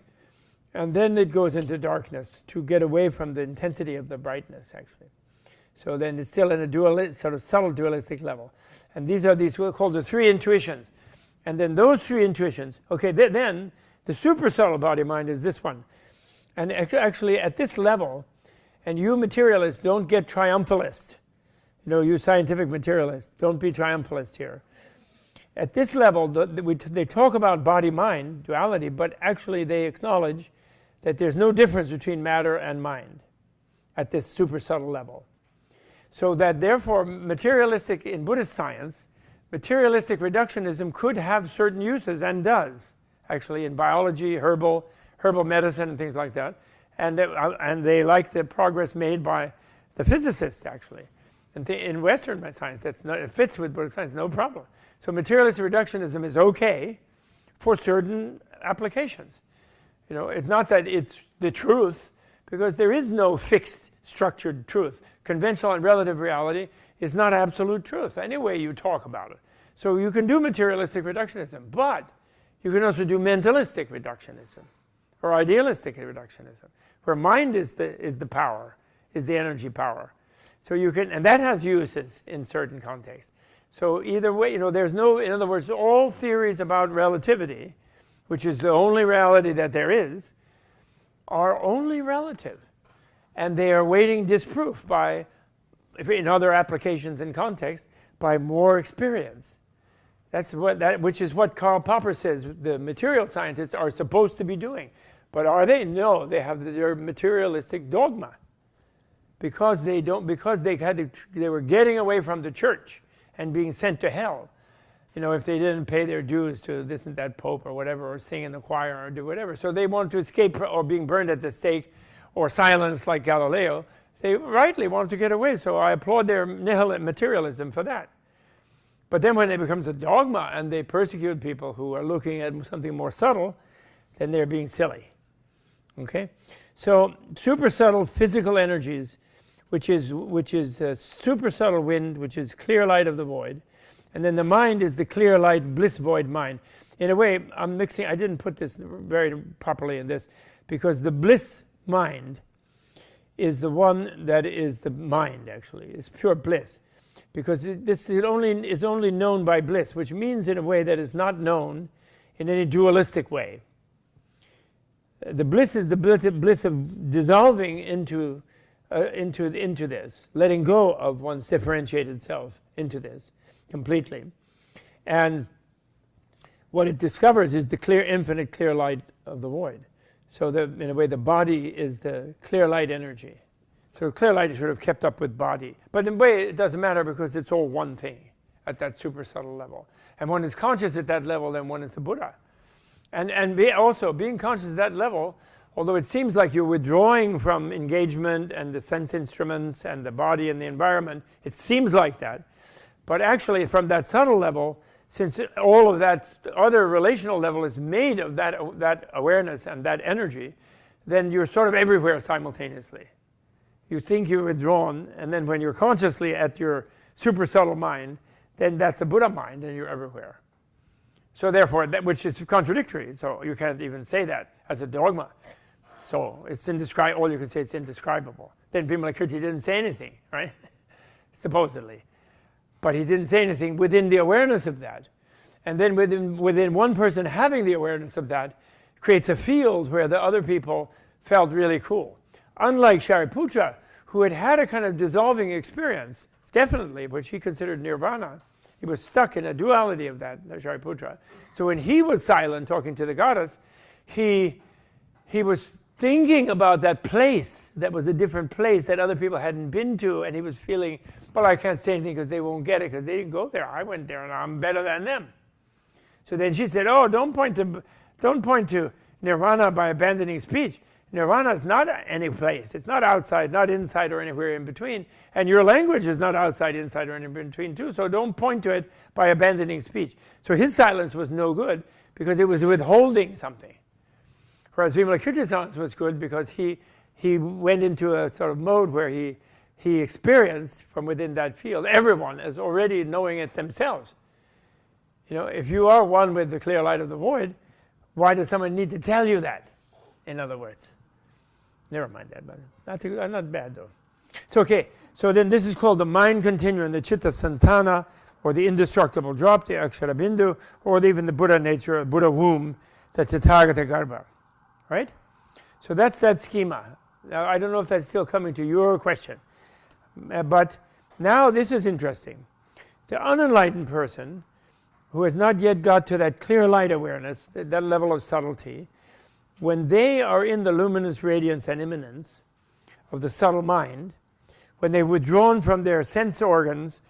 And then it goes into darkness to get away from the intensity of the brightness, actually. So then it's still in a sort of subtle dualistic level. And these are called the 3 intuitions. And then those 3 intuitions, okay, then the super subtle body-mind is this one. And actually at this level, and you materialists don't get triumphalist. You scientific materialists, don't be triumphalist here. At this level, they talk about body-mind duality, but actually they acknowledge that there's no difference between matter and mind at this super subtle level. So that therefore, in Buddhist science, materialistic reductionism could have certain uses, and does, actually, in biology, herbal medicine, and things like that. And they like the progress made by the physicists, actually. And in Western science, it fits with Buddhist science, no problem. So materialistic reductionism is okay for certain applications. It's not that it's the truth, because there is no fixed, structured truth. Conventional and relative reality is not absolute truth, any way you talk about it. So you can do materialistic reductionism, but you can also do mentalistic reductionism or idealistic reductionism, where mind is the power, is the energy power. So you can, and that has uses in certain contexts. So either way, there's no, in other words, all theories about relativity, which is the only reality that there is, are only relative. And they are awaiting disproof by, in other applications and contexts, by more experience. Which is what Karl Popper says the material scientists are supposed to be doing. But are they? No, they have their materialistic dogma. Because they were getting away from the church and being sent to hell. If they didn't pay their dues to this and that pope or whatever, or sing in the choir or do whatever. So they want to escape or being burned at the stake or silenced like Galileo. They rightly want to get away. So I applaud their nihil materialism for that. But then when it becomes a dogma and they persecute people who are looking at something more subtle, then they're being silly. Okay? So super subtle physical energies, which is super subtle wind, which is clear light of the void. And then the mind is the clear light bliss void mind. In a way, I'm mixing, I didn't put this very properly in this, because the bliss mind is the one that is the mind, actually. It's pure bliss. Because this is only known by bliss, which means in a way that is not known in any dualistic way. The bliss is the bliss of dissolving into this, letting go of one's differentiated self into this completely. And what it discovers is the clear, infinite, clear light of the void. So in a way, the body is the clear light energy. So clear light is sort of kept up with body. But in a way, it doesn't matter because it's all one thing at that super subtle level. And one is conscious at that level, then one is a Buddha. And also, being conscious at that level, although it seems like you're withdrawing from engagement and the sense instruments and the body and the environment, it seems like that. But actually, from that subtle level, since all of that other relational level is made of that awareness and that energy, then you're sort of everywhere simultaneously. You think you're withdrawn, and then when you're consciously at your super subtle mind, then that's a Buddha mind, and you're everywhere. So therefore, which is contradictory. So you can't even say that as a dogma. So it's indescribable. All you can say is indescribable. Then Vimalakirti didn't say anything, right? Supposedly. But he didn't say anything within the awareness of that. And then within one person having the awareness of that creates a field where the other people felt really cool. Unlike Shariputra, who had a kind of dissolving experience, definitely, which he considered nirvana. He was stuck in a duality of that, Shariputra. So when he was silent talking to the goddess, he was thinking about that place that was a different place that other people hadn't been to, and he was feeling, well, I can't say anything because they won't get it because they didn't go there. I went there and I'm better than them. So then she said, oh, don't point to nirvana by abandoning speech. Nirvana is not any place. It's not outside, not inside, or anywhere in between. And your language is not outside, inside, or in between too. So don't point to it by abandoning speech. So his silence was no good because it was withholding something. Whereas Vimalakirti's silence was good because he went into a sort of mode where he experienced from within that field everyone as already knowing it themselves. If you are one with the clear light of the void, why does someone need to tell you that? In other words. Never mind that, but not bad though. So okay, so then this is called the mind continuum, the Chitta Santana, or the indestructible drop, the Akshara Bindu, or even the Buddha nature, Buddha womb, the Tathagata Garbha. Right? So that's that schema. Now, I don't know if that's still coming to your question. But now this is interesting. The unenlightened person who has not yet got to that clear light awareness, that level of subtlety, when they are in the luminous radiance and immanence of the subtle mind, when they've withdrawn from their sense organs,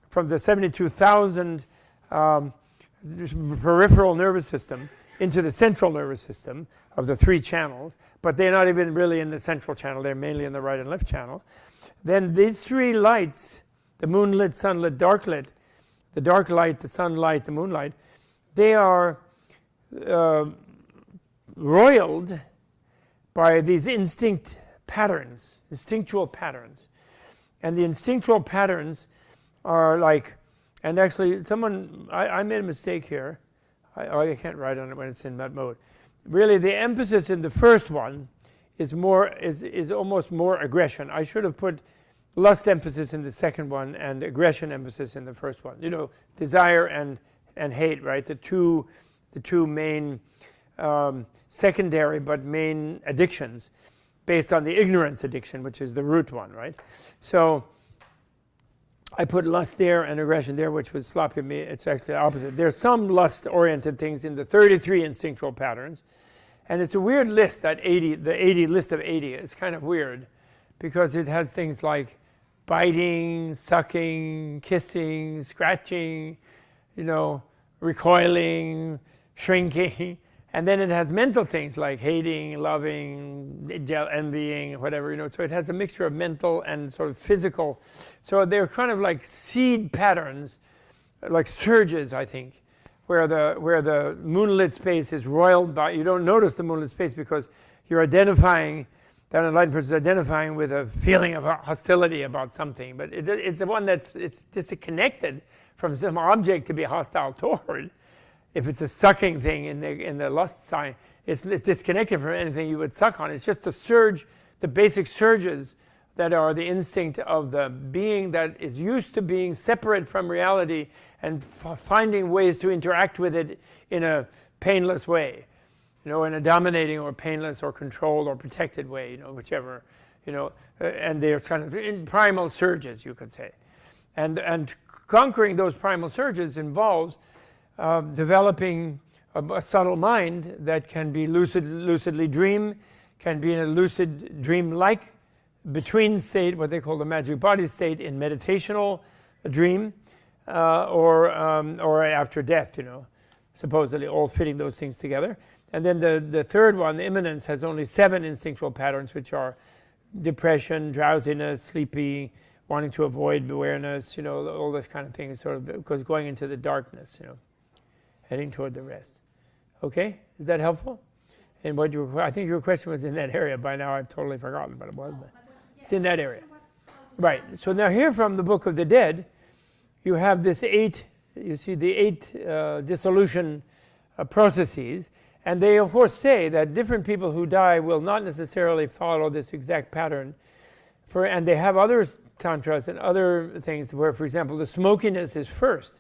from the 72,000 peripheral nervous system into the central nervous system of the 3 channels, but they're not even really in the central channel, they're mainly in the right and left channel, then these 3 lights, the moonlit, sunlit, darklit, the dark light, the sunlight, the moonlight, they are roiled by these instinctual patterns. And the instinctual patterns are like And actually, I made a mistake here. I can't write on it when it's in that mode. Really, the emphasis in the first one is almost more aggression. I should have put lust emphasis in the second one and aggression emphasis in the first one. You know, desire and hate, right? The two main secondary but main addictions, based on the ignorance addiction, which is the root one, right? So I put lust there and aggression there, which was sloppy of me. It's actually the opposite. There's some lust-oriented things in the 33 instinctual patterns, and it's a weird list, the 80 list of 80. It's kind of weird because it has things like biting, sucking, kissing, scratching, you know, recoiling, shrinking. And then it has mental things like hating, loving, envying, whatever, you know. So it has a mixture of mental and sort of physical. So they're kind of like seed patterns, like surges, I think, where the moonlit space is roiled by. You don't notice the moonlit space because you're identifying, that enlightened person is identifying with a feeling of hostility about something. But it's the one it's disconnected from some object to be hostile toward. If it's a sucking thing in the lust sign, it's disconnected from anything you would suck on. It's just the surge, the basic surges that are the instinct of the being that is used to being separate from reality and finding ways to interact with it in a painless way, you know, in a dominating or painless or controlled or protected way, you know, whichever, you know, and they're kind of in primal surges, you could say, and conquering those primal surges involves developing a subtle mind that can be lucidly dream, can be in a lucid dream-like between state, what they call the magic body state, in meditational dream, or after death, you know, supposedly all fitting those things together. And then the third one, the immanence, has only 7 instinctual patterns, which are depression, drowsiness, sleepy, wanting to avoid awareness, you know, all this kind of thing. Sort of because going into the darkness, you know, heading toward the rest. Okay, is that helpful? And I think your question was in that area. By now I've totally forgotten, but it was. It's in that area. Right. So now here from the Book of the Dead, you have this 8. You see the 8 dissolution processes, and they of course say that different people who die will not necessarily follow this exact pattern. And they have other tantras and other things where, for example, the smokiness is first.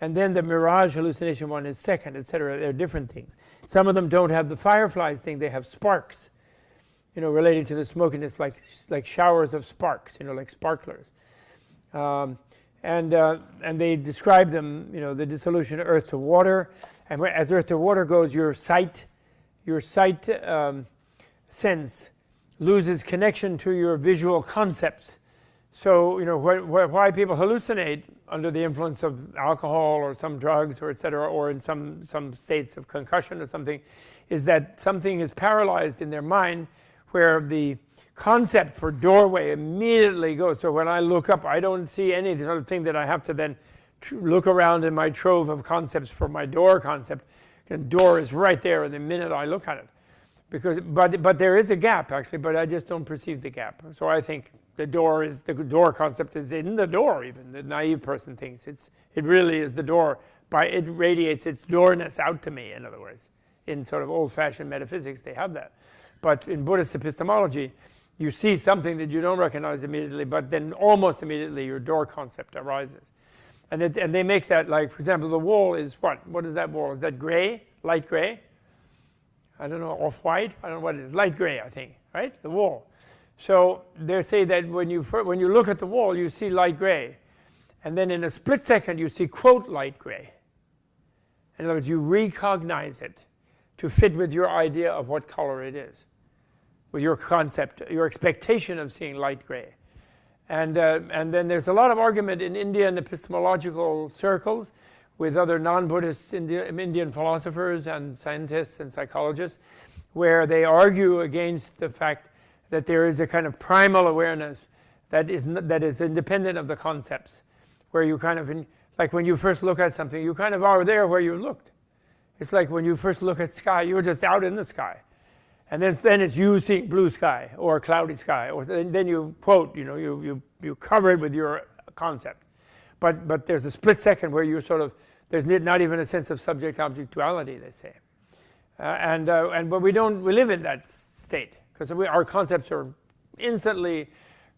And then the mirage hallucination one is second, etc. They're different things. Some of them don't have the fireflies thing. They have sparks, you know, relating to the smokiness, like showers of sparks, you know, like sparklers. And they describe them, you know, the dissolution of earth to water. And as earth to water goes, your sight sense loses connection to your visual concepts. So, you know, why people hallucinate under the influence of alcohol or some drugs or etc., or in some states of concussion or something, is that something is paralyzed in their mind where the concept for doorway immediately goes. So when I look up, I don't see any sort of thing that I have to then look around in my trove of concepts for my door concept. The door is right there in the minute I look at it. But there is a gap actually, but I just don't perceive the gap. So I think the door concept is in the door. Even the naive person thinks it really is the door. It radiates its doorness out to me. In other words, in sort of old-fashioned metaphysics, they have that. But in Buddhist epistemology, you see something that you don't recognize immediately, but then almost immediately your door concept arises. And they make that, like, for example, the wall is what? What is that wall? Is that gray? Light gray? I don't know, off-white? I don't know what it is. Light gray, I think, right? The wall. So they say that when you look at the wall, you see light gray. And then in a split second, you see, quote, light gray. In other words, you recognize it to fit with your idea of what color it is, with your concept, your expectation of seeing light gray. And then there's a lot of argument in Indian epistemological circles with other non-Buddhist Indian philosophers and scientists and psychologists, where they argue against the fact that there is a kind of primal awareness that is independent of the concepts, where you kind of, like when you first look at something, you kind of are there where you looked. It's like when you first look at sky, you're just out in the sky. And then it's you seeing blue sky or a cloudy sky, or then you quote, you know, you cover it with your concept. But there's a split second where you sort of, there's not even a sense of subject-object duality, they say. But we live in that state, because our concepts are instantly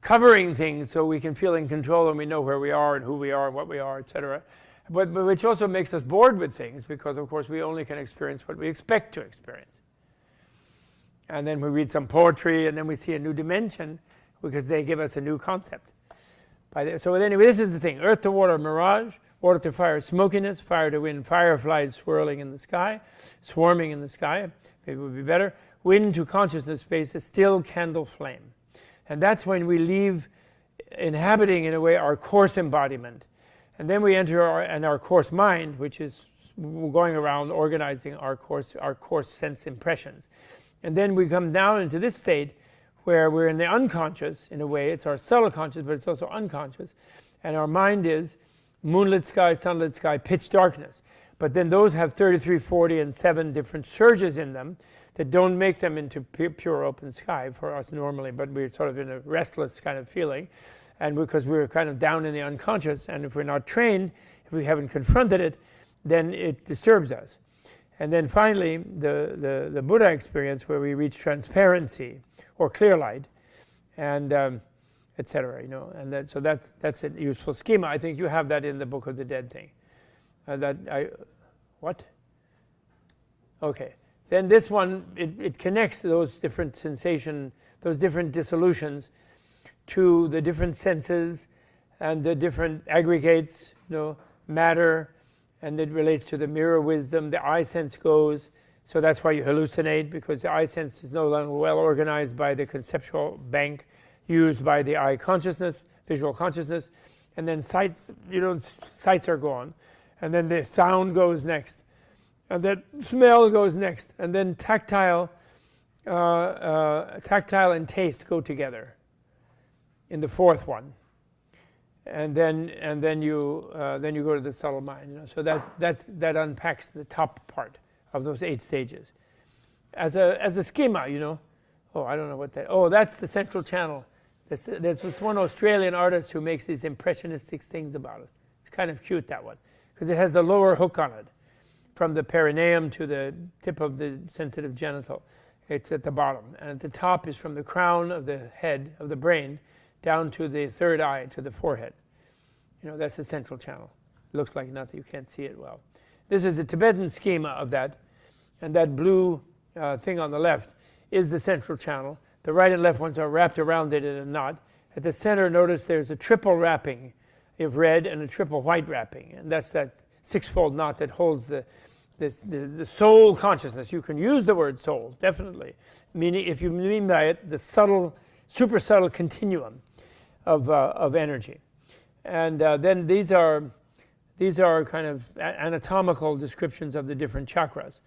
covering things so we can feel in control and we know where we are and who we are and what we are, etc. But which also makes us bored with things, because of course we only can experience what we expect to experience. And then we read some poetry and then we see a new dimension because they give us a new concept. So anyway, this is the thing. Earth to water, mirage. Water to fire, smokiness. Fire to wind, fireflies swirling in the sky, swarming in the sky. Maybe it would be better. Wind to consciousness space, a still candle flame. And that's when we leave inhabiting, in a way, our coarse embodiment. And then we enter our coarse mind, which is going around organizing our coarse sense impressions. And then we come down into this state where we're in the unconscious, in a way. It's our subtle conscious, but it's also unconscious. And our mind is moonlit sky, sunlit sky, pitch darkness. But then those have 33, 40, and 7 different surges in them that don't make them into pure open sky for us normally, but we're sort of in a restless kind of feeling. And because we're kind of down in the unconscious, and if we're not trained, if we haven't confronted it, then it disturbs us. And then finally, the Buddha experience, where we reach transparency or clear light, and etc. And so that's a useful schema. I think you have that in the Book of the Dead thing. What? Okay. Then this one, it connects those different those different dissolutions to the different senses and the different aggregates, matter, and it relates to the mirror wisdom. The eye sense goes, so that's why you hallucinate, because the eye sense is no longer well organized by the conceptual bank used by the eye consciousness, visual consciousness, and then sights are gone, and then the sound goes next, and then smell goes next, and then tactile and taste go together in the fourth one, and then you go to the subtle mind. So that unpacks the top part of those 8 stages as a schema. Oh, I don't know what that. Oh, that's the central channel. There's this one Australian artist who makes these impressionistic things about it. It's kind of cute, that one, because it has the lower hook on it, from the perineum to the tip of the sensitive genital. It's at the bottom, and at the top is from the crown of the head of the brain down to the third eye, to the forehead. That's the central channel. It looks like nothing. You can't see it well. This is a Tibetan schema of that, and that blue thing on the left is the central channel. The right and left ones are wrapped around it in a knot. At the center, notice there's a triple wrapping of red and a triple white wrapping, and that's that 6-fold knot that holds the soul consciousness. You can use the word soul, definitely, meaning, if you mean by it, the subtle, super subtle continuum of energy. And then these are kind of anatomical descriptions of the different chakras.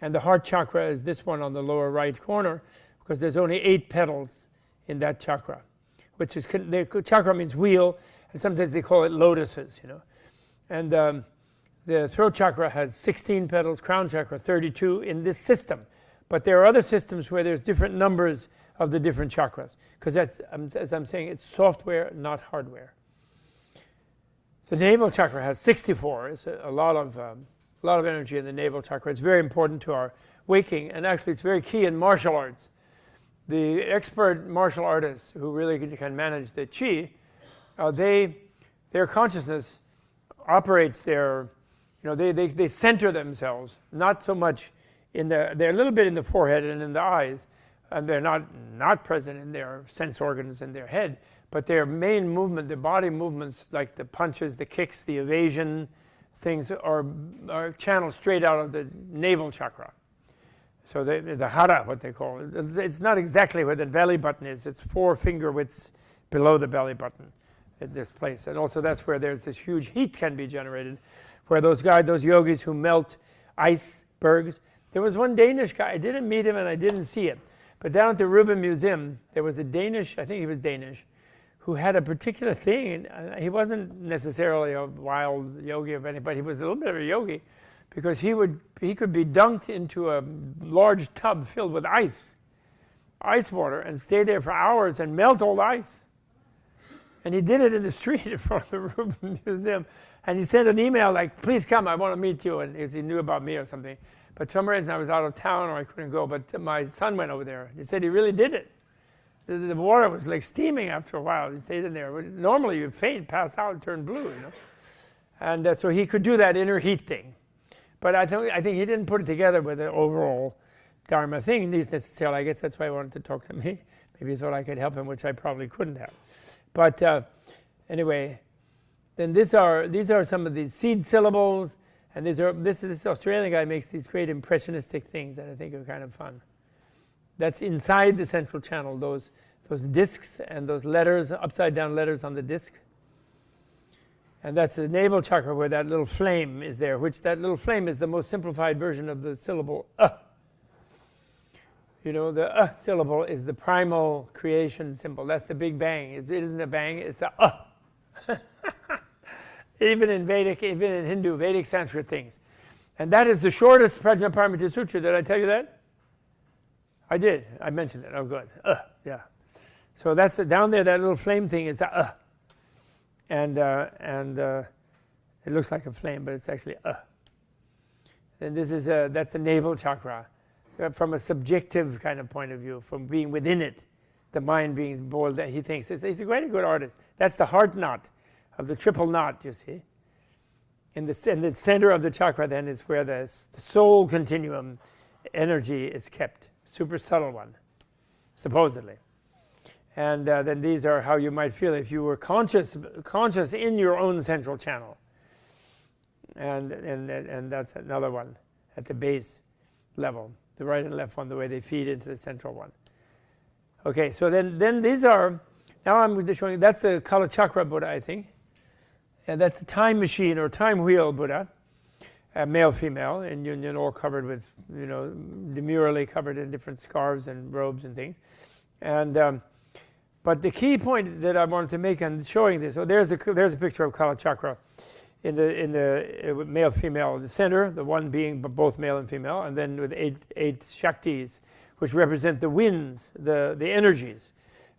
And the heart chakra is this one on the lower right corner, because there's only 8 petals in that chakra, which is, the chakra means wheel, and sometimes they call it lotuses, And the throat chakra has 16 petals, crown chakra 32 in this system. But there are other systems where there's different numbers of the different chakras, because that's, as I'm saying, it's software, not hardware. The navel chakra has 64. It's a lot of energy in the navel chakra. It's very important to our waking, and actually it's very key in martial arts. The expert martial artists who really can manage the chi, their consciousness operates they center themselves, not so much they're a little bit in the forehead and in the eyes, and they're not present in their sense organs in their head, but their main movement, the body movements, like the punches, the kicks, the evasion things, are channeled straight out of the navel chakra. So the hara, what they call it, it's not exactly where the belly button is. It's 4 finger widths below the belly button at this place. And also that's where there's this huge heat can be generated, where those yogis who melt icebergs. There was one Danish guy, I didn't meet him and I didn't see him, but down at the Rubin Museum, there was a Danish, I think he was Danish, who had a particular thing. He wasn't necessarily a wild yogi of anybody, he was a little bit of a yogi, because he could be dunked into a large tub filled with ice water, and stay there for hours and melt all the ice. And he did it in the street in front of the Rubin Museum. And he sent an email like, please come, I want to meet you. And he knew about me or something. But for some reason I was out of town or I couldn't go. But my son went over there. He said he really did it. The water was like steaming after a while. He stayed in there. Normally you'd faint, pass out, turn blue, you know. And so he could do that inner heat thing. But I think he didn't put it together with an overall Dharma thing necessarily. I guess that's why he wanted to talk to me. Maybe he thought I could help him, which I probably couldn't have. But anyway, then these are some of these seed syllables, and this Australian guy makes these great impressionistic things that I think are kind of fun. That's inside the central channel, those discs and those letters, upside down letters on the disc. And that's the navel chakra where that little flame is there, which that little flame is the most simplified version of the syllable You know, the syllable is the primal creation symbol. That's the Big Bang. It isn't a bang, it's a Even in Vedic, even in Hindu, Vedic Sanskrit things. And that is the shortest Prajnaparamita Sutra. Did I tell you that? I did. I mentioned it. Oh, good. Yeah. So that's down there, that little flame thing is and it looks like a flame, but it's actually And this is that's the navel chakra, from a subjective kind of point of view, from being within it, the mind being boiled. That he thinks he's a very good artist. That's the heart knot of the triple knot. You see, in the center of the chakra, then is where the soul continuum energy is kept, super subtle one, supposedly. And then these are how you might feel if you were conscious in your own central channel. And that's another one at the base level, the right and left one, the way they feed into the central one. Okay, so then these are, now I'm showing you, that's the Kala Chakra Buddha, I think. And that's the time machine or time wheel Buddha, male, female, in union, all covered with, you know, demurely covered in different scarves and robes and things. And but the key point that I wanted to make on showing this, so there's a picture of Kala Chakra in the male, female in the center, the one being both male and female, and then with eight Shaktis, which represent the winds, the energies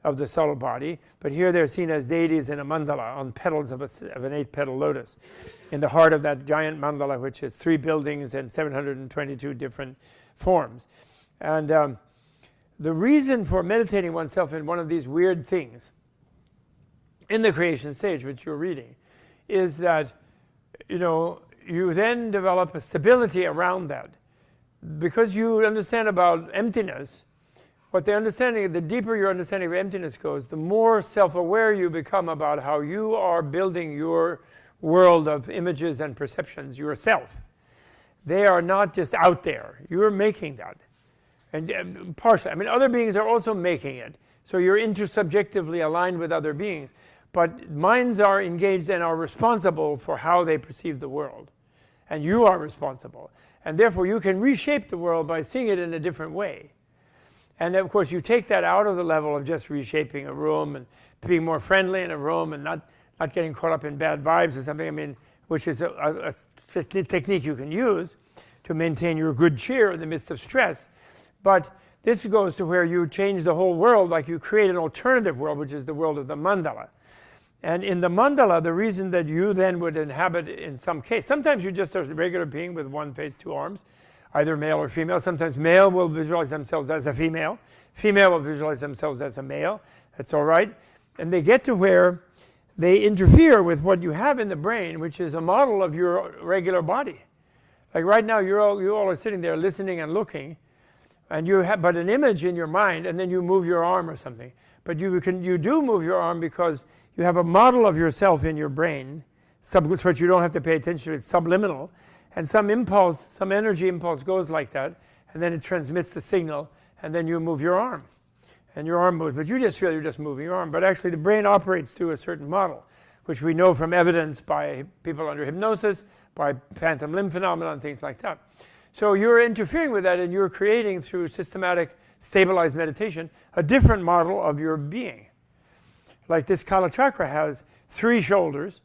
of the subtle body. But here they're seen as deities in a mandala on petals of an 8-petal lotus, in the heart of that giant mandala, which is 3 buildings and 722 different forms. And the reason for meditating oneself in one of these weird things in the creation stage, which you're reading, is that, you know, you then develop a stability around that. Because you understand about emptiness, the deeper your understanding of emptiness goes, the more self-aware you become about how you are building your world of images and perceptions yourself. They are not just out there. You're making that. And partially, I mean, other beings are also making it. So you're intersubjectively aligned with other beings. But minds are engaged and are responsible for how they perceive the world. And you are responsible. And therefore, you can reshape the world by seeing it in a different way. And of course, you take that out of the level of just reshaping a room and being more friendly in a room and not getting caught up in bad vibes or something, I mean, which is a technique you can use to maintain your good cheer in the midst of stress. But this goes to where you change the whole world, like you create an alternative world, which is the world of the mandala. And in the mandala, the reason that you then would inhabit in some case, sometimes you're just a regular being with one face, 2 arms, either male or female. Sometimes male will visualize themselves as a female. Female will visualize themselves as a male. That's all right. And they get to where they interfere with what you have in the brain, which is a model of your regular body. Like right now, you all are sitting there listening and looking, and you have but an image in your mind, and then you move your arm or something. But you do move your arm because you have a model of yourself in your brain, which you don't have to pay attention to. It's subliminal, and some impulse, some energy impulse goes like that, and then it transmits the signal, and then you move your arm, and your arm moves. But you just feel you're just moving your arm. But actually, the brain operates through a certain model, which we know from evidence by people under hypnosis, by phantom limb phenomena, and things like that. So you're interfering with that, and you're creating, through systematic stabilized meditation, a different model of your being. Like this Kala Chakra has 3 shoulders.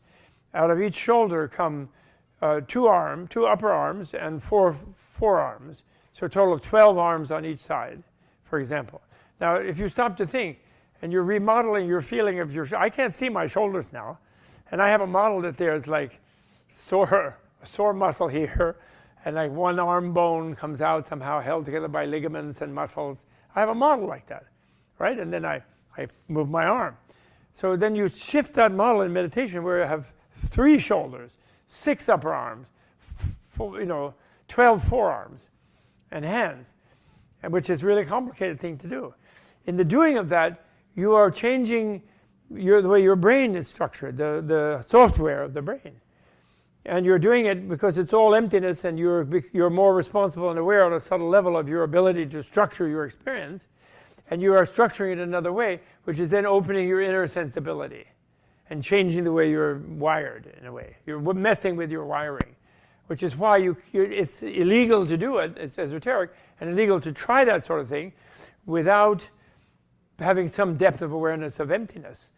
Out of each shoulder come 2 upper arms, and 4 forearms. So a total of 12 arms on each side, for example. Now, if you stop to think, and you're remodeling your feeling of your. I can't see my shoulders now, and I have a model that there's like a sore muscle here, and like one arm bone comes out somehow held together by ligaments and muscles. I have a model like that, right? And then I move my arm. So then you shift that model in meditation where you have 3 shoulders, 6 upper arms, 12 forearms and hands, and which is a really complicated thing to do. In the doing of that, you are changing the way your brain is structured, the software of the brain. And you're doing it because it's all emptiness, and you're more responsible and aware on a subtle level of your ability to structure your experience. And you are structuring it another way, which is then opening your inner sensibility and changing the way you're wired in a way. You're messing with your wiring, which is why it's illegal to do it. It's esoteric and illegal to try that sort of thing without having some depth of awareness of emptiness,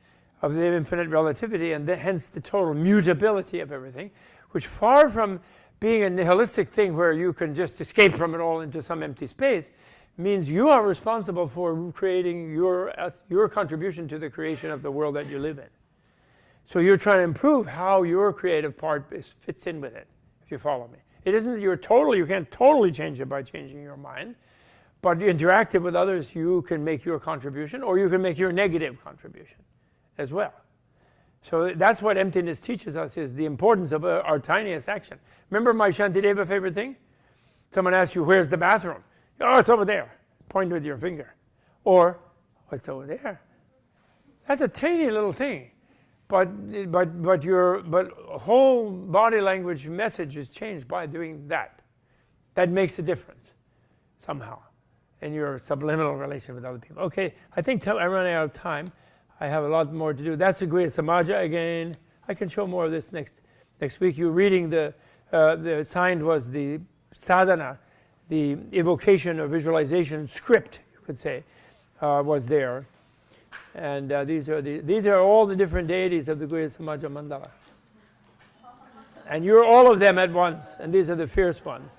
of the infinite relativity, and hence the total mutability of everything, which far from being a nihilistic thing where you can just escape from it all into some empty space, means you are responsible for creating your contribution to the creation of the world that you live in. So you're trying to improve how your creative part fits in with it, if you follow me. It isn't that you can't totally change it by changing your mind, but interactive with others, you can make your contribution, or you can make your negative contribution as well. So that's what emptiness teaches us, is the importance of our tiniest action. Remember my Shantideva favorite thing? Someone asks you, where's the bathroom? Oh, it's over there. Point with your finger. Or, what's over there? That's a tiny little thing. But whole body language message is changed by doing that. That makes a difference, somehow, in your subliminal relation with other people. Okay, I think I'm running out of time. I have a lot more to do. That's Agriya Samaja again. I can show more of this next week. You're reading the signed was the sadhana, the evocation or visualization script, you could say, was there. And these are all the different deities of the Agriya Samaja Mandala. And you're all of them at once, and these are the fierce ones.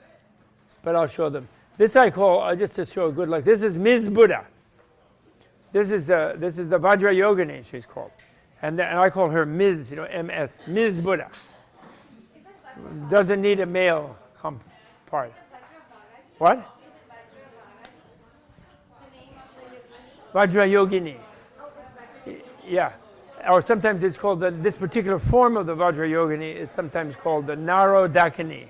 But I'll show them. This I call, just to show a good look, this is Ms. Buddha. This is the Vajra Yogini, she's called. And I call her Ms., MS, Ms. Buddha. Doesn't need a male part. What? Vajra Yogini. Yeah. Or sometimes it's called, this particular form of the Vajra Yogini is sometimes called the Naro Dakini.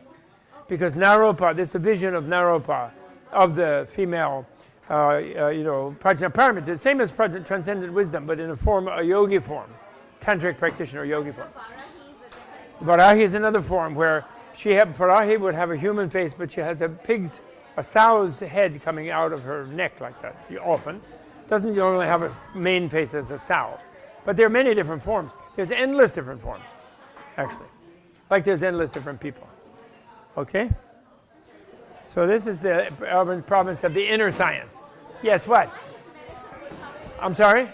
Because Naropa, this is a vision of Naropa, of the female, Prajna Paramita, the same as transcendent wisdom, but in a yogi form, tantric practitioner yogi form. Varahi is another form where Varahi would have a human face, but she has a sow's head coming out of her neck like that, often. Doesn't normally have a main face as a sow. But there are many different forms. There's endless different forms, actually. Like there's endless different people. Okay? So this is the province of the inner science. Yes, what? I'm sorry?